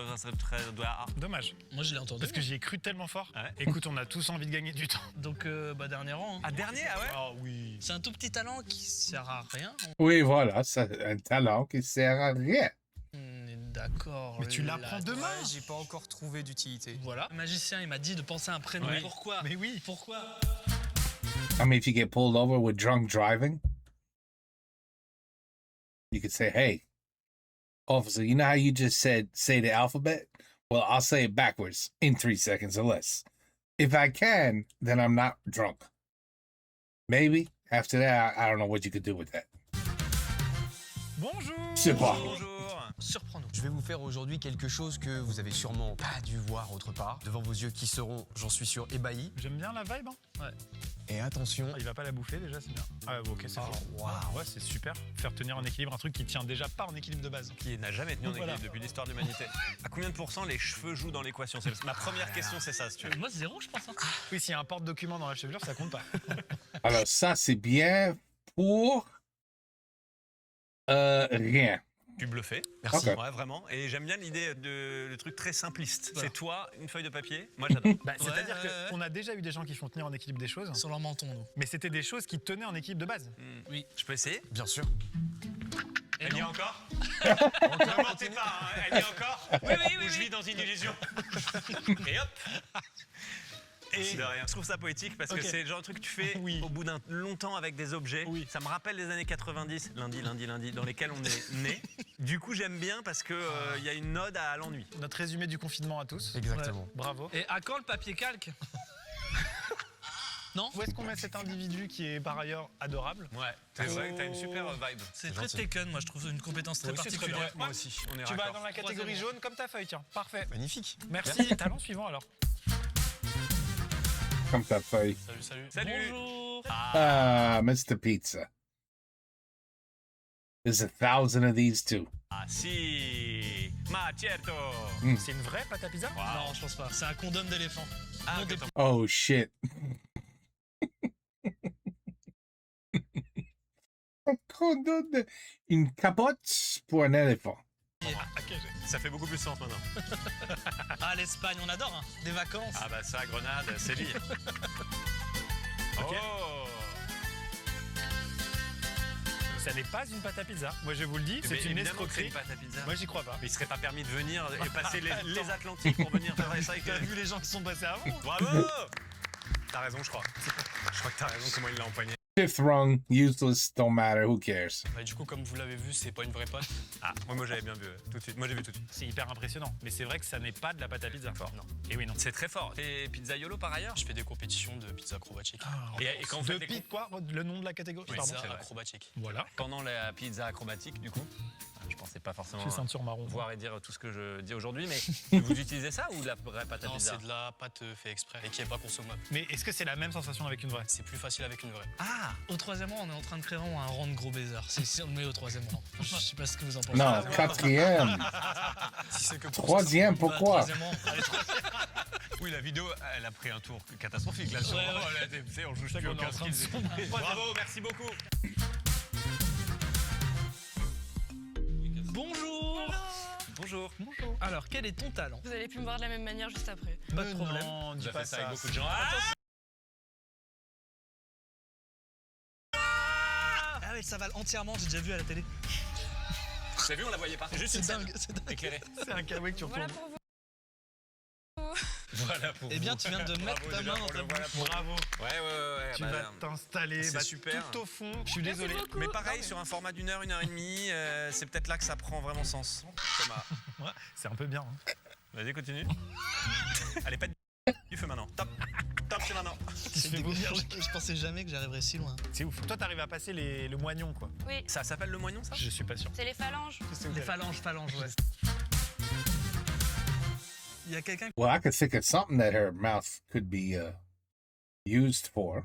Dommage.
Moi, je l'ai entendu.
Parce que j'y ai cru tellement fort.
Ouais.
Écoute, on a tous envie de gagner du temps.
Donc, dernier rang. Hein.
Ah, dernier, ah ouais?
Ah oui.
C'est un tout petit talent qui sert à rien.
Oui, voilà, c'est un talent qui sert à rien.
On est d'accord.
Mais tu l'apprends demain.
Ouais, j'ai pas encore trouvé d'utilité.
Voilà. Le magicien, il m'a dit de penser à un prénom.
Oui.
Pourquoi?
Mais oui.
Pourquoi?
I mean, if you get pulled over with drunk driving, you could say, hey, officer, you know how you just said, say the alphabet? Well, I'll say it backwards in 3 seconds or less. If I can, then I'm not drunk. Maybe. After that, I don't know what you could do with that.
Bonjour.
Je sais pas.
Bonjour.
Surprends-nous.
Je vais vous faire aujourd'hui quelque chose que vous avez sûrement pas dû voir autre part. Devant vos yeux qui seront, j'en suis sûr, ébahis.
J'aime bien la vibe. Hein.
Ouais.
Et attention.
Il va pas la bouffer déjà, c'est bien. Ah ok, c'est wow. Ouais, c'est super. Faire tenir en équilibre un truc qui tient déjà pas en équilibre de base.
Qui n'a jamais tenu en équilibre depuis l'histoire de l'humanité. À combien de pourcents les cheveux jouent dans l'équation? C'est ma première question, c'est ça, si tu veux.
Moi, 0, je pense. Hein.
Oui, s'il y a un porte-document dans la chevelure, ça compte pas.
Alors, ça, c'est bien pour rien.
Tu bluffais.
Merci.
Ouais, vraiment. Et j'aime bien l'idée de le truc très simpliste. Voilà. C'est toi, une feuille de papier. Moi, j'adore.
C'est-à-dire qu'on a déjà eu des gens qui font tenir en équilibre des choses.
Sur leur menton, nous.
Mais c'était des choses qui tenaient en équilibre de base.
Oui.
Je peux essayer?
Bien sûr.
Elle y est encore? Ne mentez pas, hein. Elle y est encore? Oui. Je vis dans une illusion. Et hop. Et de rien. Je trouve ça poétique parce que c'est le genre de truc que tu fais au bout d'un long temps avec des objets. Oui. Ça me rappelle les années 90, lundi, dans lesquelles on est né. Du coup, j'aime bien parce que il y a une ode à l'ennui.
Notre résumé du confinement à tous.
Exactement.
Ouais. Bravo.
Et à quand le papier calque? Non?
Où est-ce qu'on met cet individu qui est par ailleurs adorable?
Ouais, c'est vrai que t'as une super vibe.
C'est très Taken, moi je trouve une compétence très particulière.
Ouais, moi aussi, on est
Tu vas
raccord.
dans la catégorie jaune comme ta feuille, tiens. Parfait.
Magnifique.
Merci. Talent suivant alors.
Comme ta feuille.
Salut.
Bonjour.
Mr. Pizza. There's 1,000 of these too.
Ah si, ma certo.
C'est une vraie pâte à pizza?
Non, je pense pas. C'est un condom d'éléphant.
Ah,
Oh shit. Un condom de... Une capote pour un éléphant.
Ça fait beaucoup plus sens maintenant.
Ah, l'Espagne, on adore, hein. Des vacances.
Ah bah ça, Grenade, Séville.
Ok.
Oh.
Ça n'est pas une pâte à pizza. Moi je vous le dis, c'est une escroquerie.
Une pâte à pizza.
Moi j'y crois pas.
Mais il serait pas permis de venir et passer les Atlantiques pour venir faire ça.
T'as vu les gens qui sont passés avant?
Bravo. T'as raison, je crois. Je crois que t'as raison, comment il l'a empoigné.
Fifth rung, useless, don't matter, who cares?
Bah, du coup, comme vous l'avez vu, c'est pas une vraie pâte.
Ah, moi j'avais bien vu tout de suite. Moi j'ai vu tout de suite.
C'est hyper impressionnant. Mais c'est vrai que ça n'est pas de la pâte à pizza.
Fort.
Non. Et oui, non.
C'est très fort. Et pizzaiolo par ailleurs?
Je fais des compétitions de pizza acrobatique.
Et quand on fait
Depuis quoi? Le nom de la catégorie?
Oui,
Pardon.
pizza acrobatique.
Voilà.
Pendant la pizza acrobatique, du coup, je pensais pas forcément
Je suis ceinture marron.
voir et dire tout ce que je dis aujourd'hui, mais vous utilisez ça ou de la vraie pâte à
Non,
pizza?
c'est de la pâte fait exprès et qui est pas consommable.
Mais est-ce que c'est la même sensation avec une vraie?
C'est plus facile avec une vraie.
Ah.
Au troisième rang, on est en train de créer un rang de gros baisers. Si on le met au troisième rang. Je sais pas ce que vous en pensez.
Non, quatrième.
Si c'est que pour
Troisième, pourquoi?
Troisième rang. Allez,
Oui, la vidéo, elle a pris un tour catastrophique là. On joue
qu'on est en train de sombrer.
Bravo, merci beaucoup.
Bonjour.
Bonjour.
Bonjour.
Alors, quel est ton talent?
Vous allez plus me voir de la même manière juste après.
Pas de problème.
Non, dis
J'ai
pas
fait ça
ça.
avec beaucoup de gens. Ah,
Ah ouais, ça va entièrement, j'ai déjà vu à la télé.
T'as vu, on la voyait pas. Juste une scène
C'est dingue.
éclairée.
C'est un kawaii que tu
Voilà
retournes.
pour vous.
Voilà pour
Eh bien,
vous.
tu viens de mettre ta main dans ta bouche.
Bravo.
Ouais.
Tu vas t'installer
c'est super.
tout au fond. Je suis désolé.
beaucoup.
Mais pareil, sur un format d'1 heure et demie, c'est peut-être là que ça prend vraiment sens. Thomas.
Ouais, c'est un peu bien. Hein.
Vas-y, continue. Allez, pète du feu maintenant. Top. Top, c'est maintenant.
Je pensais jamais que j'arriverais si loin.
C'est ouf. Toi, t'arrives à passer le moignon, quoi.
Oui.
Ça s'appelle le moignon, ça?
Je suis pas sûr.
C'est les phalanges.
Les phalanges, ouais. Il y a quelqu'un.
Well, I could think of something that her mouth could be used for.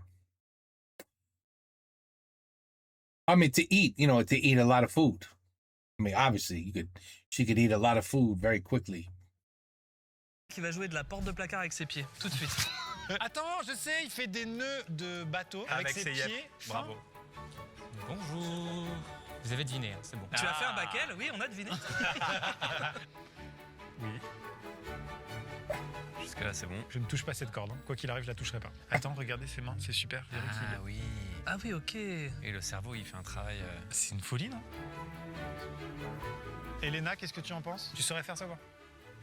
I mean, to eat, to eat a lot of food. I mean, obviously, she could eat a lot of food very quickly.
Qui va jouer de la porte de placard avec ses pieds, tout de suite.
Attends, je sais, il fait des nœuds de bateau avec ses
yep.
pieds.
Bravo.
Bonjour. Vous avez deviné, hein, c'est bon.
Tu as fait un baquel? Oui, on a deviné.
Oui.
Jusque-là, c'est bon.
Je ne touche pas cette corde. Hein. Quoi qu'il arrive, je la toucherai pas. Attends, regardez ses mains, c'est super.
Ah oui.
Ah oui, ok.
Et le cerveau, il fait un travail...
C'est une folie, non? Elena, qu'est-ce que tu en penses? Tu saurais faire ça, quoi?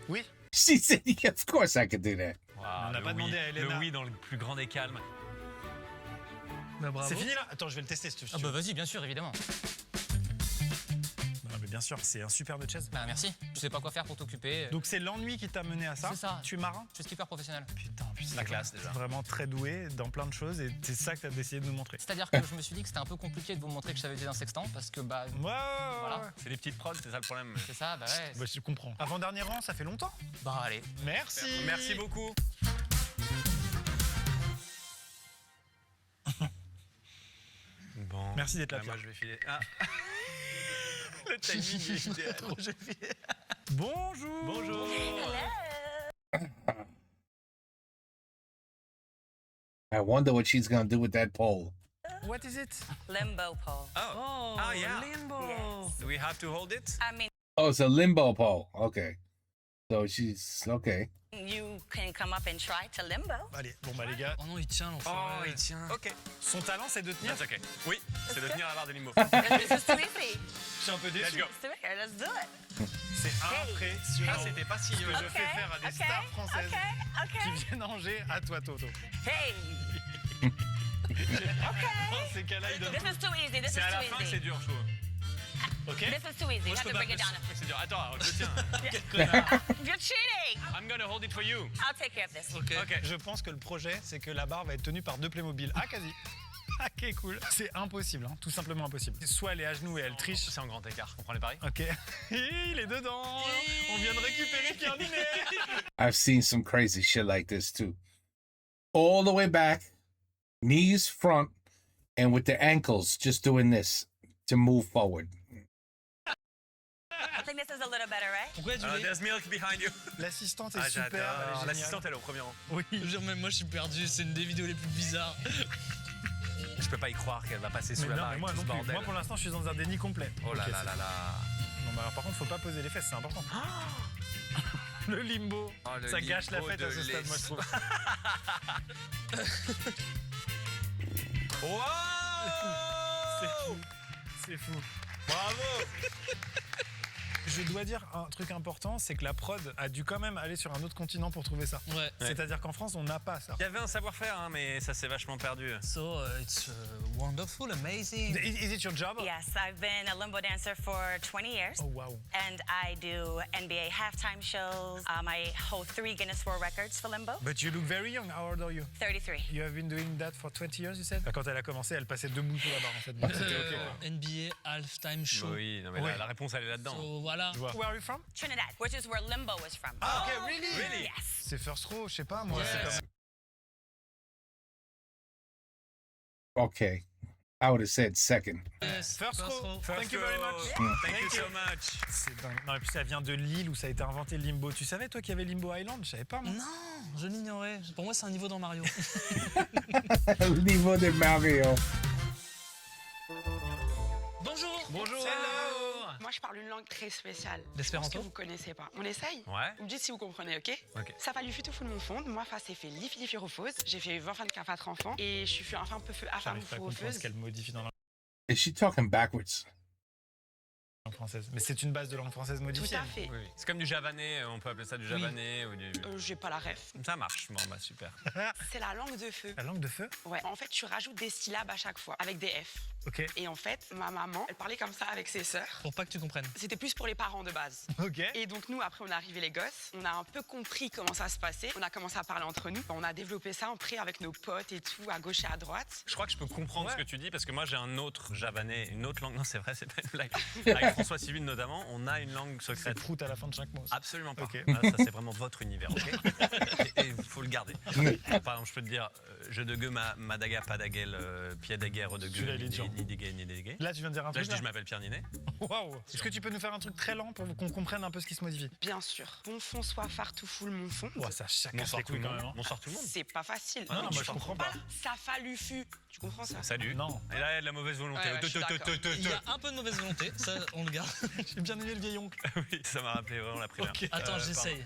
Oui.
She said, of course I could do that.
Wow,
on n'a pas demandé à Elena.
Le oui dans le plus grand des calmes.
Bah, bravo.
C'est fini là? Attends, je vais le tester si tu veux.
Ah bah vas-y, bien sûr, évidemment.
Non, mais bien sûr, c'est un superbe chess.
Bah merci, je sais pas quoi faire pour t'occuper.
Donc c'est l'ennui qui t'a mené à ça?
C'est ça.
Tu es marin?
Je suis skipper professionnel.
Putain,
la classe déjà.
Vraiment très doué dans plein de choses et c'est ça que t'as décidé de nous montrer.
C'est-à-dire que je me suis dit que c'était un peu compliqué de vous montrer que je savais utiliser un sextant parce que bah...
Voilà.
C'est des petites prods, c'est ça le problème.
C'est ça, bah ouais.
Bah, je comprends. Avant-dernier rang, ça fait longtemps?
Bah allez.
Merci.
Merci beaucoup. Bon.
Merci d'être là,
Moi,
Pierre.
je vais filer. Ah. Le timing est idéal.
Bonjour.
Bonjour.
I wonder what she's gonna do with that pole.
What is it?
Limbo pole.
Oh, yeah.
Limbo.
Yes.
Do we have to hold it?
I mean,
Oh, it's a limbo pole. Okay. So she's okay.
you can come up and try to limbo.
Allez, bon bah les gars.
Oh non, il tient l'enfant.
Oh, il tient. Ok.
Son talent, c'est de tenir.
That's ok. Oui, c'est de tenir la barre de limbo.
This is too easy.
Je suis un peu
Let's
déçu.
go.
Let's do it here. Let's do it.
C'est impressionnant.
Ah, c'était pas si...
Ce que je fais faire à des stars françaises
Okay.
qui viennent en Angers à toi, Toto.
Hey.
Dans ces cas-là, ils donnent.
This is too easy. This is
C'est à la
too
fin que
easy.
c'est dur, je trouve.
Ok.
This is too easy. You
Moi, je
have
peux
to
pas
break it
plus.
down.
C'est dur. Attends, je tiens.
You're cheating.
I'm gonna hold it for you.
I'll take care of this.
Ok.
Je pense que le projet, c'est que la barre va être tenue par deux Playmobil. Ah, quasi. Ah, ok, cool. C'est impossible, hein. Tout simplement impossible. Soit elle est à genoux et elle triche.
C'est en grand écart. On prend les paris?
Ok. Il est dedans. On vient de récupérer Pierre Ninet.
I've seen some crazy shit like this too. All the way back, knees front, and with the ankles just doing this to move forward.
I think this is a little better, right?
Pourquoi tu
There's milk behind you.
L'assistante est
Ah,
super.
j'adore.
Elle est géniale.
L'assistante, elle est au premier rang.
Oui.
Même moi, je suis perdu. C'est une des vidéos les plus bizarres.
Je peux pas y croire qu'elle va passer sous
Mais
la
non,
barre
mais
avec
moi
tout
non
ce
plus.
bordel.
Moi pour l'instant, je suis dans un déni complet.
Oh là
Ok,
là
c'est-
là là.
Non, bah alors par contre, faut pas poser les fesses, c'est important. Le limbo.
Oh, le
Ça gâche la
limbo
fête à
de
ce stade, moi je trouve. C'est
Wow.
fou. C'est fou. Bravo. Je dois dire un truc important, c'est que la prod a dû quand même aller sur un autre continent pour trouver ça.
Ouais.
C'est-à-dire qu'en France, on n'a pas ça.
Il y avait un savoir-faire, hein, mais ça s'est vachement perdu.
So it's wonderful, amazing.
Is it your job?
Yes, I've been a limbo dancer for 20 years.
Oh wow.
And I do NBA halftime shows. I hold 3 Guinness World Records for limbo.
But you look very young. How old are you?
33.
You have been doing that for 20 years, you said? Quand elle a commencé, elle passait debout sous la barre en fait. Donc c'était ok. quoi.
NBA halftime show.
Oui, non, mais
Ouais.
la réponse, elle est là-dedans.
So, voilà.
Je vois. Where are you from?
Trinidad, which is where limbo is from.
Ah, ok, really?
Really?
Yes.
C'est first row, je sais pas moi.
Yes.
C'est comme...
Okay. I would have said second.
Yes,
First row.
First
Thank you very
row.
much.
Thank you so much.
C'est dingue. Non, et puis ça vient de l'île où ça a été inventé le limbo. Tu savais, toi, qu'il y avait Limbo Island? Je savais pas, moi.
Non, je l'ignorais. Pour moi, c'est un niveau dans Mario.
Niveau de Mario.
Bonjour.
Bonjour.
Moi, je parle une langue très spéciale.
L'espéranto?
Je pense que vous connaissez pas. On essaye?
Ouais.
Vous me dites si vous comprenez, ok?
Ok.
Ça va lui futu full mon fond. Moi, face, c'est fait lifi lifi refose. J'ai fait 20 fins de 4 enfants. Et je suis enfin un peu feu, enfin
J'arrive pas à comprendre
refose.
ce qu'elle modifie dans la
Is she talking backwards?
langue française. Mais c'est une base de langue française
Tout
modifiée.
à fait.
Oui. C'est comme du javanais, on peut appeler ça du javanais ou du...
J'ai pas la ref.
Ça marche, bon bah super.
C'est la langue de feu.
La langue de feu?
Ouais. En fait, tu rajoutes des syllabes à chaque fois avec des F.
Ok.
Et en fait, ma maman, elle parlait comme ça avec ses sœurs.
Pour pas que tu comprennes.
C'était plus pour les parents de base.
Ok.
Et donc nous, après, on est arrivé les gosses. On a un peu compris comment ça se passait. On a commencé à parler entre nous. On a développé ça après avec nos potes et tout, à gauche et à droite.
Je crois que je peux comprendre ce que tu dis parce que moi j'ai un autre javanais, une autre langue. Non, c'est vrai, c'est pas une blague. Avec François Civil notamment, on a une langue secrète.
C'est prout à la fin de chaque mot.
Absolument pas.
Ok.
Ah, ça, c'est vraiment votre univers, ok. Et il faut le garder. Par exemple, je peux te dire, je de gueux, ma daga, pas daguel, pied daguerre de gueux, ni dégué, ni dégué.
Là, tu viens de dire un
Là,
truc.
je dis, je m'appelle Pierre Ninet.
Waouh. Est-ce que tu peux nous faire un truc très lent pour qu'on comprenne un peu ce qui se modifie?
Bien sûr. Bon fond, soit fartoufou, mon fond.
Oh, ça chaque
Bonsoir tout le monde.
hein.
Bonsoir tout le monde.
C'est pas facile.
Ah non, moi je comprends pas.
Ça fallu fut. Tu comprends ça?
Salut.
Non.
Et là, il y a de la mauvaise volonté.
Ouais, ouais, je suis d'accord.
Il y a un peu de mauvaise volonté, ça on le garde.
J'ai bien aimé le vieil oncle.
Oui, ça m'a rappelé vraiment la primaire.
Attends, j'essaye.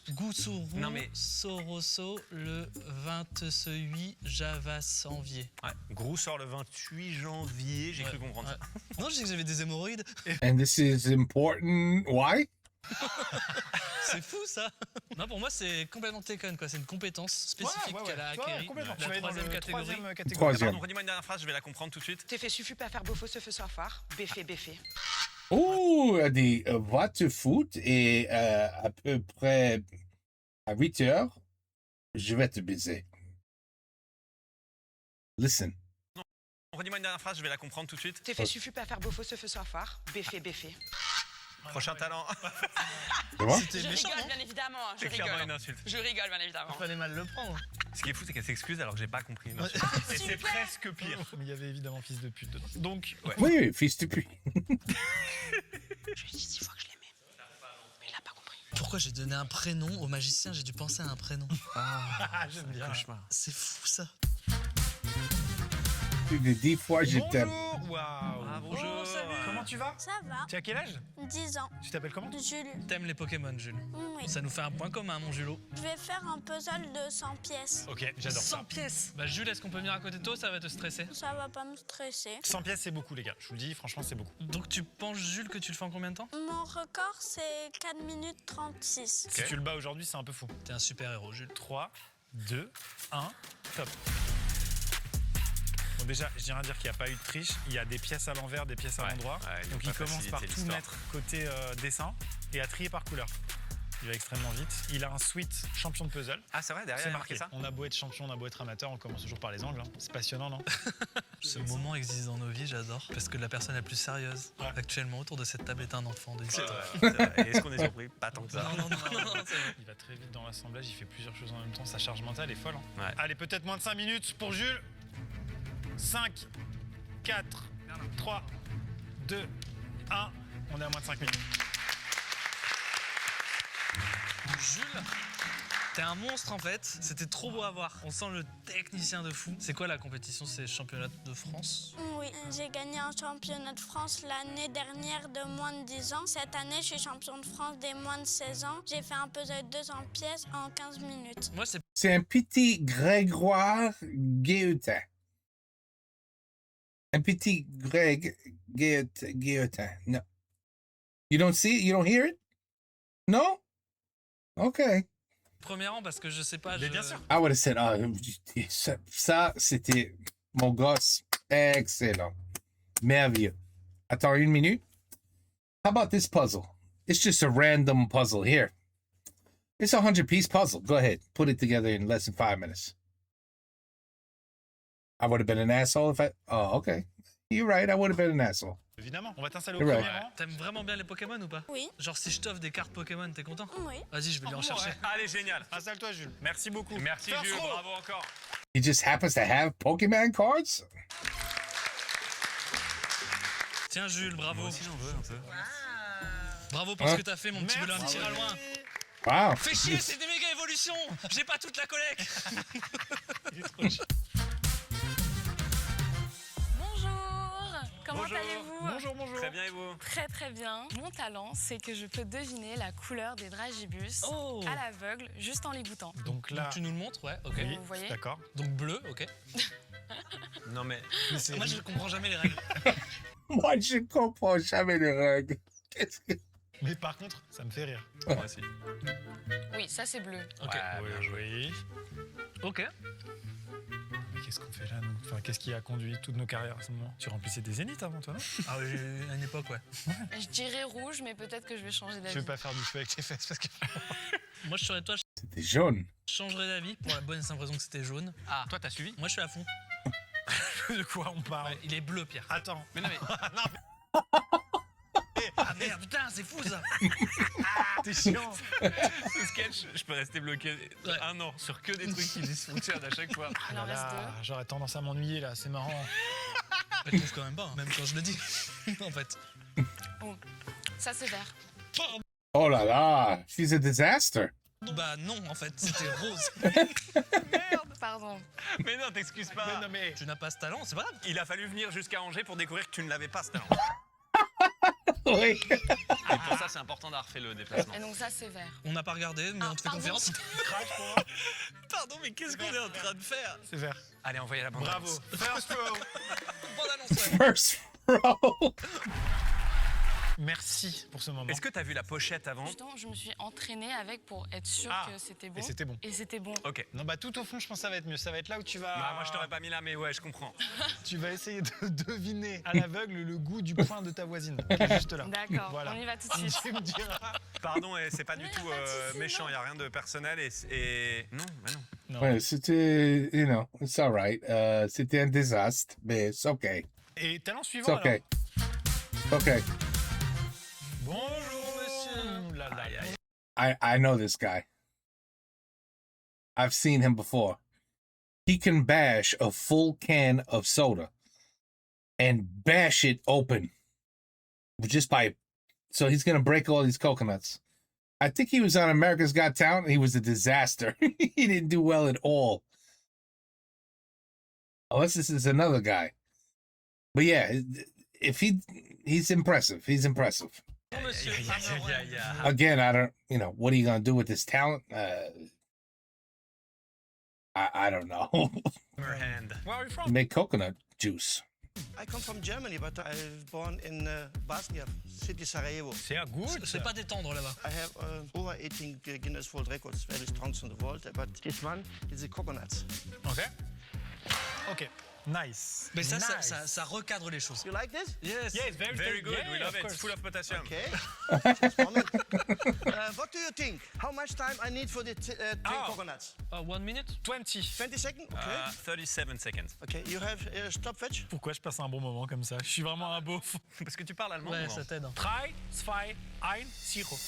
Gousourou,
Non, mais-
Soroso, le 28 janvier.
Ouais. Gros sort le 28 janvier, j'ai cru comprendre ça.
Non, je sais que j'avais des hémorroïdes.
And this is important. Why?
C'est fou ça. Non, pour moi c'est complètement taken quoi. C'est une compétence spécifique qu'elle a acquérie.
complètement. Tu vas
La
aller dans
troisième
le
catégorie.
troisième catégorie.
Troisième.
Pardon, redis-moi une dernière phrase, je vais la comprendre tout de suite.
T'es fait suffit pas faire beau faux se fait soir phare. Béfé, béfé.
Oh, elle dit va te foot et à peu près à 8 heures, je vais te baiser. Listen.
Redis-moi une dernière phrase, je vais la comprendre tout de suite.
T'es fait suffit pas faire beau faux se fait soir phare. Béfé, béfé.
Prochain talent.
C'était
Je
méchant.
rigole
hein.
bien évidemment. Je
C'est clairement
rigole.
une insulte.
Je rigole bien évidemment.
Fallait mal le prendre.
Ce qui est fou, c'est qu'elle s'excuse alors que j'ai pas compris. Non,
Ah,
et c'est
super.
presque pire.
Mais il y avait évidemment fils de pute dedans. Donc,
Oui, fils de pute.
Je lui ai dit 6 fois que je l'aimais. Mais il a pas compris.
Pourquoi j'ai donné un prénom au magicien? J'ai dû penser à un prénom.
j'aime bien.
Cauchemar.
C'est fou ça.
Plus de 10 fois, je t'aime.
bonjour. Waouh.
Ah, bonjour.
Oh, salut.
Comment tu vas?
Ça va.
Tu as quel âge?
10 ans.
Tu t'appelles comment?
Jules.
T'aimes les Pokémon, Jules?
Oui.
Ça nous fait un point commun, mon Julot.
Je vais faire un puzzle de 100 pièces.
Ok, j'adore ça.
100 pièces. Bah Jules, est-ce qu'on peut venir à côté de toi? Ça va te stresser.
Ça va pas me stresser.
100 pièces, c'est beaucoup, les gars. Je vous le dis, franchement, c'est beaucoup.
Donc tu penses, Jules, que tu le fais en combien de temps?
Mon record, c'est 4 minutes 36.
Si tu le bats aujourd'hui, c'est un peu fou.
T'es un super héros, Jules.
3, 2, 1, top. Bon, déjà, je tiens à dire qu'il n'y a pas eu de triche. Il y a des pièces à l'envers, des pièces à l'endroit.
ouais, ils
Donc
ont
il
pas
commence par
facilité
tout
l'histoire.
mettre côté dessin et à trier par couleur. Il va extrêmement vite. Il a un suite champion de puzzle.
Ah, c'est vrai, derrière,
C'est
il y a marqué ça.
On a beau être champion, on a beau être amateur, on commence toujours par les angles. hein. C'est passionnant, non?
Ce moment existe dans nos vies, j'adore. Parce que la personne la plus sérieuse actuellement autour de cette table est un enfant de 17 ans.
C'est vrai. Et est-ce qu'on est surpris? Pas tant que ça.
Non, c'est vrai.
Il va très vite dans l'assemblage, il fait plusieurs choses en même temps. Sa charge mentale est folle. hein.
Ouais.
Allez, peut-être moins de 5 minutes pour Jules. 5, 4, 3, 2, 1. On est à moins de 5 minutes.
Jules, t'es un monstre en fait. C'était trop beau à voir. On sent le technicien de fou. C'est quoi la compétition? C'est le championnat de France?
Oui, j'ai gagné un championnat de France l'année dernière de moins de 10 ans. Cette année, je suis champion de France des moins de 16 ans. J'ai fait un puzzle de 200 pièces en 15 minutes.
Moi, c'est
C'est un petit Grégoire Guillotin. Un petit Greg Guillotin. No. You don't see it? You don't hear it? No? Okay.
premier rang parce que je sais pas.
Mais bien sûr.
I would have said, ça, c'était mon gosse. Excellent. Merveilleux. Attends une minute. How about this puzzle? It's just a random puzzle here. It's a 100-piece puzzle. Go ahead. Put it together in less than 5 minutes. I would have been an asshole if I... Oh, okay. You're right. I would have been an asshole.
Évidemment, on va t'installer au
You're
premier
right.
rang.
T'aimes vraiment bien les Pokémon ou pas?
Oui.
Genre si je t'offre des cartes Pokémon, t'es content?
Oui.
Vas-y, je vais lui en chercher.
Allez, génial.
Installe-toi, Jules. Merci beaucoup.
Merci,
First
Jules.
row.
Bravo encore.
He just happens to have Pokemon cards?
Tiens Jules, bravo.
Moi aussi, j'en veux un peu.
Bravo pour ce que t'as fait, mon petit
Merci.
bonhomme. Tire à loin.
Wow.
Fais chier, c'est des méga évolutions. J'ai pas toute la collecte.
Il est trop chiant.
Bonjour, comment
Bonjour.
allez-vous?
Bonjour, bonjour.
Très bien, et vous?
Très très bien. Mon talent, c'est que je peux deviner la couleur des dragibus
Oh.
à l'aveugle juste en les goûtant.
Donc là,
Donc, tu nous le montres, ouais, ok.
oui,
Vous voyez
d'accord.
Donc bleu, ok.
Non, mais.
Moi je comprends jamais les règles.
Moi, je comprends jamais les règles. Qu'est-ce que...
Mais par contre, ça me fait rire.
Moi aussi.
Oui, ça c'est bleu.
Ok.
Oui, oui.
Ok.
Ok. qu'est-ce qu'on fait là, nous? Enfin, qu'est-ce qui a conduit toutes nos carrières à ce moment? Tu remplissais des zéniths avant, toi, non?
Ah oui, à une époque, ouais.
Je dirais rouge, mais peut-être que je vais changer d'avis.
Je vais pas faire du feu avec tes fesses parce que.
Moi, je serais toi,
C'était jaune.
je changerais d'avis pour la bonne et simple raison que c'était jaune.
Ah, toi, t'as suivi?
Moi, je suis à fond.
De quoi on parle?
Ouais, il est bleu, Pierre.
Attends.
Mais non, mais.
Ah merde, putain, c'est fou ça.
T'es chiant.
Ce sketch, je peux rester bloqué 1 an sur que des trucs qui dysfonctionnent à chaque fois.
Il en reste deux.
J'aurais tendance à m'ennuyer là, c'est marrant.
Je trouve quand même pas, hein, même quand je le dis. En fait.
Oh, ça c'est vert.
Oh là là, she's a disaster.
Bah non, en fait, c'était rose.
Merde, pardon.
Mais non, t'excuses pas.
Mais non, mais.
Tu n'as pas ce talent, c'est pas grave.
Il a fallu venir jusqu'à Angers pour découvrir que tu ne l'avais pas ce talent.
Oui.
Et pour ça, c'est important d'avoir fait le déplacement.
Et donc ça c'est vert.
On n'a pas regardé, mais on te fait
pardon.
confiance.
Crash pour moi.
Pardon, mais qu'est-ce qu'on est en train de faire?
C'est vert.
Allez, envoyez la bande.
Bravo. First row.
Bonne annonce, ouais.
First row.
Merci pour ce moment.
Est-ce que t'as vu la pochette avant?
Justement, je me suis entraînée avec pour être sûre
Ah,
que c'était bon.
et c'était bon.
Et c'était bon.
Ok.
Non, bah tout au fond, je pense que ça va être mieux. Ça va être là où tu vas.
Bah, moi, je t'aurais pas mis là, mais ouais, je comprends.
Tu vas essayer de deviner à l'aveugle le goût du poing de ta voisine, qui est juste là.
D'accord,
Voilà.
on y va tout de suite.
Tu me diras.
Pardon, et c'est pas du
Mais
tout
y a pas de souci,
méchant,
non.
il y a rien de personnel et... Non, bah non.
Non.
Ouais, c'était, you know, it's all right. C'était un désastre, mais c'est okay.
Et talent
It's
suivant
okay. Okay.
alors. Bonjour monsieur. Là, là.
Aïe, aïe.
I know this guy. I've seen him before. He can bash a full can of soda and bash it open just by. So he's gonna break all these coconuts. I think he was on America's Got Talent. And he was a disaster. He didn't do well at all. Unless this is another guy. But yeah, if he's impressive. He's impressive.
Bon, monsieur,
Again, I don't. You know, what are you gonna do with this talent? I don't know.
Hand.
Where are you from?
Make coconut juice.
I come from Germany, but I was born in Bosnia, city Sarajevo.
C'est à good.
C'est pas détendre là-bas.
I have over 18 Guinness World Records, very strong in the world, but this one is the coconut.
Ok. Ok. Nice.
Mais ça,
nice.
ça recadre les choses.
You like this?
Yes.
Yes, very,
Very good,
yeah,
we love
of
it.
course.
Full of potassium.
Okay. Just a moment. What do you think? How much time I need for the 3 coconuts?
1 minute?
20.
20 seconds? Okay.
37 seconds.
Okay, you have stopwatch?
Pourquoi je passe un bon moment comme ça? Je suis vraiment un beauf.
Parce que tu parles allemand.
Ouais,
ou non?
ça t'aide.
3, 2, 1, 0.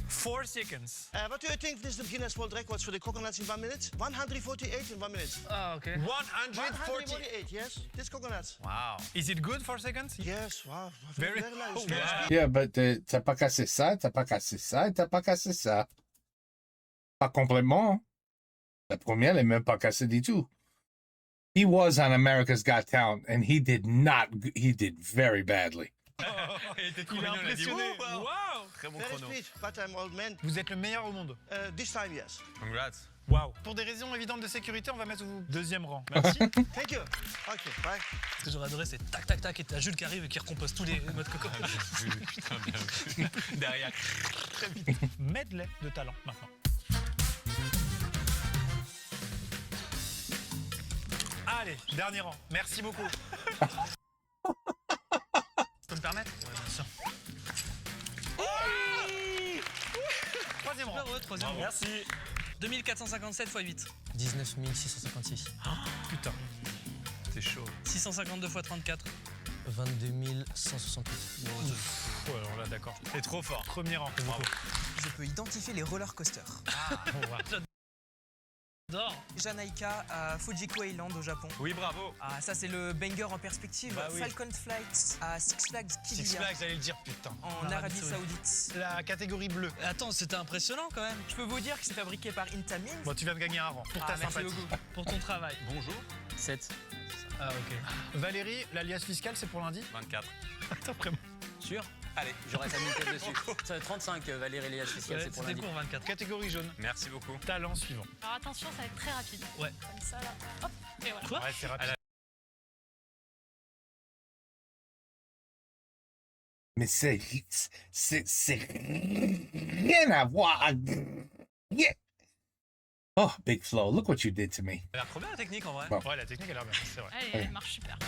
Four seconds.
What do you think is the Guinness World Records for the coconuts in 1 minute? 148 in 1 minute.
Ah, ok.
148, yes. This coconuts.
Wow.
Is it good, 4 seconds?
Yes, wow.
Very-
nice.
Oh,
Very
wow.
speed.
Yeah, but t'as pas cassé ça, t'as pas cassé ça, et t'as pas cassé ça. Pas complètement. La première n'est même pas cassée du tout. He was on America's Got Talent, and he did very badly.
Il était trop
Il est
mignon, il a dit,
impressionné.
wow.
Wow.
Très bon
Very
chrono.
speed, but I'm old man.
Vous êtes le meilleur au monde.
This time, yes.
Congrats.
Wow. Pour des raisons évidentes de sécurité, on va mettre au deuxième rang. Merci.
Thank you. Okay, bye.
Ce que j'aurais adoré, c'est tac tac tac et t'as Jules qui arrive et qui recompose tous les modes coco.
Putain, bien vu. Derrière.
Très vite. Medley de talent maintenant. Allez, dernier rang. Merci beaucoup.
Tu peux me permettre? Ouais, bien sûr.
Troisième rang.
Bravo, troisième rang.
Merci.
2457 x 8.
19 656.
Putain.
C'est chaud.
652 x 34.
22 168.
Oh, alors là, d'accord.
T'es trop fort.
Premier rang.
Bravo.
Je peux identifier les roller coasters.
J'adore.
Janaika à Fujiko Island au Japon.
Oui, bravo.
Ah, ça c'est le banger en perspective.
Bah oui.
Falcon Flight à Six Flags
Six
Qiddiya
Flags, j'allais le dire, putain.
en Arabie Saoudite.
La catégorie bleue.
Attends, c'était impressionnant quand même.
Je peux vous dire que c'est fabriqué par Intamin.
Bon, tu viens de gagner un rang pour ta
merci
sympathie.
beaucoup.
Pour ton travail.
Bonjour.
7.
Ah, ok.
Valérie, l'alias fiscal, c'est pour lundi?
24.
Attends, vraiment.
Sûr? Allez, j'aurais ta nickel dessus. Ça fait 35, Valérie Elias fiscal, c'est pour
C'était
lundi.
court, 24.
Catégorie jaune.
Merci beaucoup.
Talent suivant.
Alors attention, ça va être très rapide.
Ouais.
Comme ça là. Hop. Et voilà.
Quoi?
Ouais, c'est rapide.
Mais c'est rien à voir. Yeah. Oh, Big Flo, look what you did to me.
Ça a l'air trop bien la technique en vrai.
Bon.
Ouais, la technique a l'air bien, c'est vrai.
Elle marche super.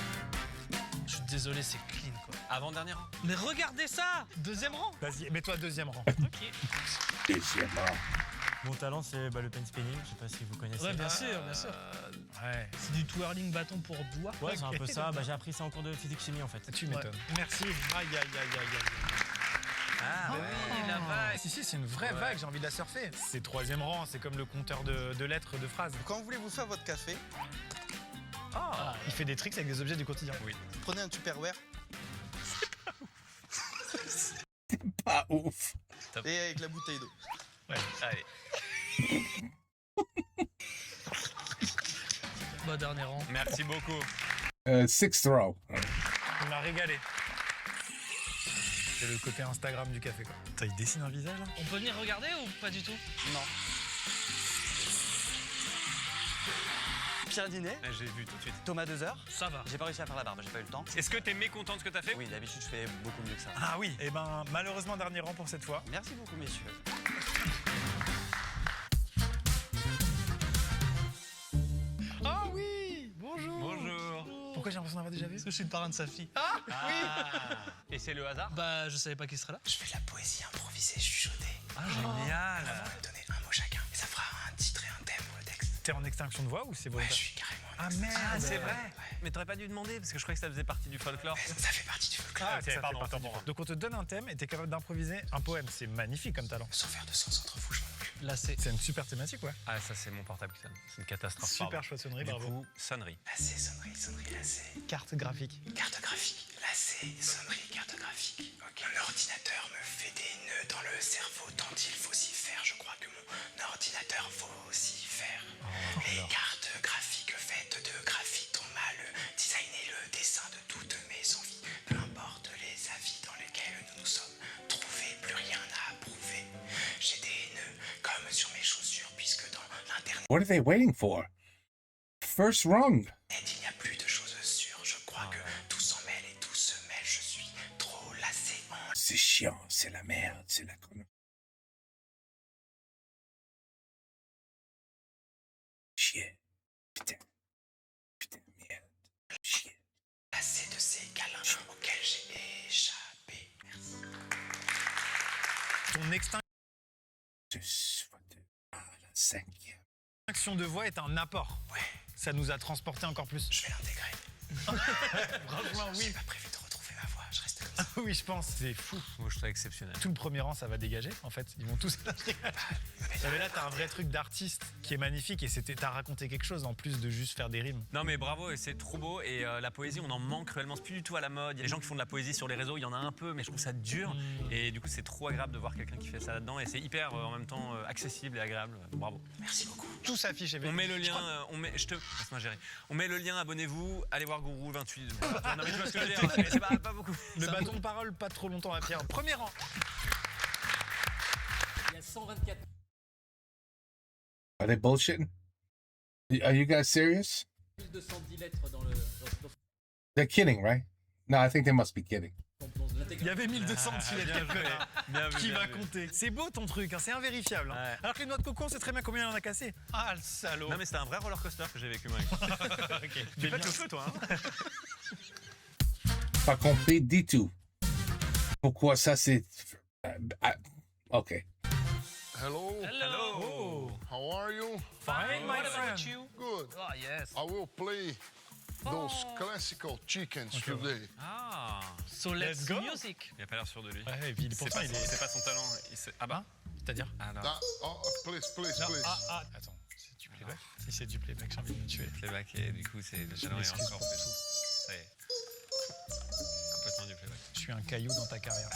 Je suis désolé, c'est clean quoi.
Avant-dernier rang.
Mais regardez ça! Deuxième rang!
Vas-y, mets-toi deuxième rang.
Ok.
Deuxième rang.
Mon talent, c'est le pen spinning. Je sais pas si vous connaissez.
Ouais, bien sûr, bien sûr.
Ouais.
C'est du twirling bâton pour doigts.
Ouais, c'est un peu ça. Bah, j'ai appris ça en cours de physique-chimie en fait.
Tu m'étonnes. Merci. Aïe, aïe, aïe, aïe, aïe.
Ah oui, la vague.
Si, c'est une vraie vague, j'ai envie de la surfer. C'est troisième rang, c'est comme le compteur de lettres, de phrases.
Quand vous voulez vous faire votre café,
Il fait des tricks avec des objets du quotidien.
Oui.
prenez un Tupperware
Pas ouf.
et avec la bouteille d'eau.
Ouais,
allez.
Bah, dernier rang.
Merci beaucoup.
Sixth row.
Il m'a régalé. C'est le côté Instagram du café, quoi. Putain, il dessine un visage, là.
On peut venir regarder ou pas du tout?
Non. Pierre Dinet,
J'ai vu tout de suite.
Thomas 2 heures.
Ça va.
J'ai pas réussi à faire la barbe, j'ai pas eu le temps.
Est-ce que t'es mécontent de ce que t'as fait?
Oui, d'habitude je fais beaucoup mieux que ça.
Ah oui. Et ben, malheureusement, dernier rang pour cette fois.
Merci beaucoup, messieurs.
Ah oui. Bonjour.
Bonjour.
Pourquoi j'ai l'impression d'avoir déjà vu?
Parce que je suis le parrain de sa fille.
Ah,
Et c'est le hasard?
Bah, je savais pas qui serait là.
Je fais de la poésie improvisée, chuchotée.
Ah, génial.
On va donner un mot chacun et ça fera un titre et un thème pour le texte.
T'es en extinction de voix ou c'est
Ouais,
volontaire?
je suis carrément.
Ah merde.
Ah, c'est vrai. Mais t'aurais pas dû demander parce que je croyais que ça faisait partie du folklore.
Ça fait partie du folklore.
Ah,
ok,
ça fait
pardon,
partie
autant
du
pour moi.
jeu. Donc on te donne un thème et t'es capable d'improviser un poème. C'est magnifique comme talent.
Sans faire de sens entre vous, je m'en occupe.
Là, c'est.
C'est une super thématique, ouais.
Ah, ça c'est mon portable qui sonne. C'est une catastrophe.
Super
pardon.
choix de sonnerie,
Du
bravo.
coup, sonnerie.
Lacet, sonnerie, lacet.
Carte graphique.
Cartographique. Lacet, sonnerie, cartographique. Un ordinateur me fait des nœuds dans le cerveau tant il faut s'y faire. Je crois que mon ordinateur faut s'y faire. Les cartes graphiques faites de graphite ont mal designé le dessin de toutes mes envies. Peu importe les avis dans lesquels nous nous sommes trouvés, plus rien à prouver. J'ai des nœuds comme sur mes chaussures puisque dans l'internet
What are they waiting for? First rung.
il n'y a plus de choses sûres. Je crois que tout s'en mêle et tout se mêle. Je suis trop lassé en...
C'est chiant, c'est la merde, c'est la connerie. Chier. Putain. Putain, merde. Chier.
lassé de ces câlins auxquels j'ai échappé. Merci.
Ton extinction
Ah, la cinquième.
de voix est un apport.
Ouais.
Ça nous a transporté encore plus.
Je vais l'intégrer.
Franchement, oui.
J'ai pas prévu de retrouver ma voix. Je reste comme ça.
Ah oui, je pense. C'est fou.
Moi, je trouve exceptionnel.
Tout le premier rang, ça va dégager. En fait, ils vont tous. Mais là, t'as un vrai truc d'artiste qui est magnifique et t'as raconté quelque chose en plus de juste faire des rimes.
Non mais bravo, et c'est trop beau. Et la poésie, on en manque cruellement. C'est plus du tout à la mode. Il y a des gens qui font de la poésie sur les réseaux, il y en a un peu, mais je trouve ça dur. Et du coup, c'est trop agréable de voir quelqu'un qui fait ça là-dedans. Et c'est hyper en même temps accessible et agréable. Bravo.
Merci beaucoup.
Tout s'affiche.
On met le lien, laisse-moi gérer. On met le lien, abonnez-vous, allez voir Gourou 28. Non mais tu vois ce que je veux dire, c'est pas beaucoup.
Le bâton de parole, pas trop longtemps à Pierre. Premier rang.
Il y a 124.
Are they bullshitting? Are you guys serious?
1210 lettres dans le.
They're kidding, right? No, I think they must be kidding.
Il y avait 1200 dessus,
Bien
quel
joué.
connard.
Bien vu,
Qui
bien
va
vu.
compter? C'est beau ton truc, hein, c'est invérifiable. Hein.
Ouais.
Alors que les noix de coco, on sait très bien combien il en a cassé. Ah, le salaud.
Non mais c'était un vrai roller coaster que j'ai vécu moi.
Ok.
Tu pètes le feu toi hein.
Pas compris du tout. Pourquoi ça c'est... OK.
Hello.
Hello.
How are you?
Fine, my friend.
Good.
Oh, yes.
I will play those classical chickens today.
Ah.
So let's
go.
music.
Il a pas l'air sûr de lui.
Ouais, et puis pourtant,
C'est pas son talent. Ah bah.
C'est-à-dire
Alors.
Please, please,
Non,
please.
attends, c'est du playback. Si c'est du playback, j'ai envie de me tuer.
Playback et du coup c'est le talent est
m'excuse
encore
pour
plus. Ça y est. Complètement du playback.
Je suis un caillou dans ta carrière.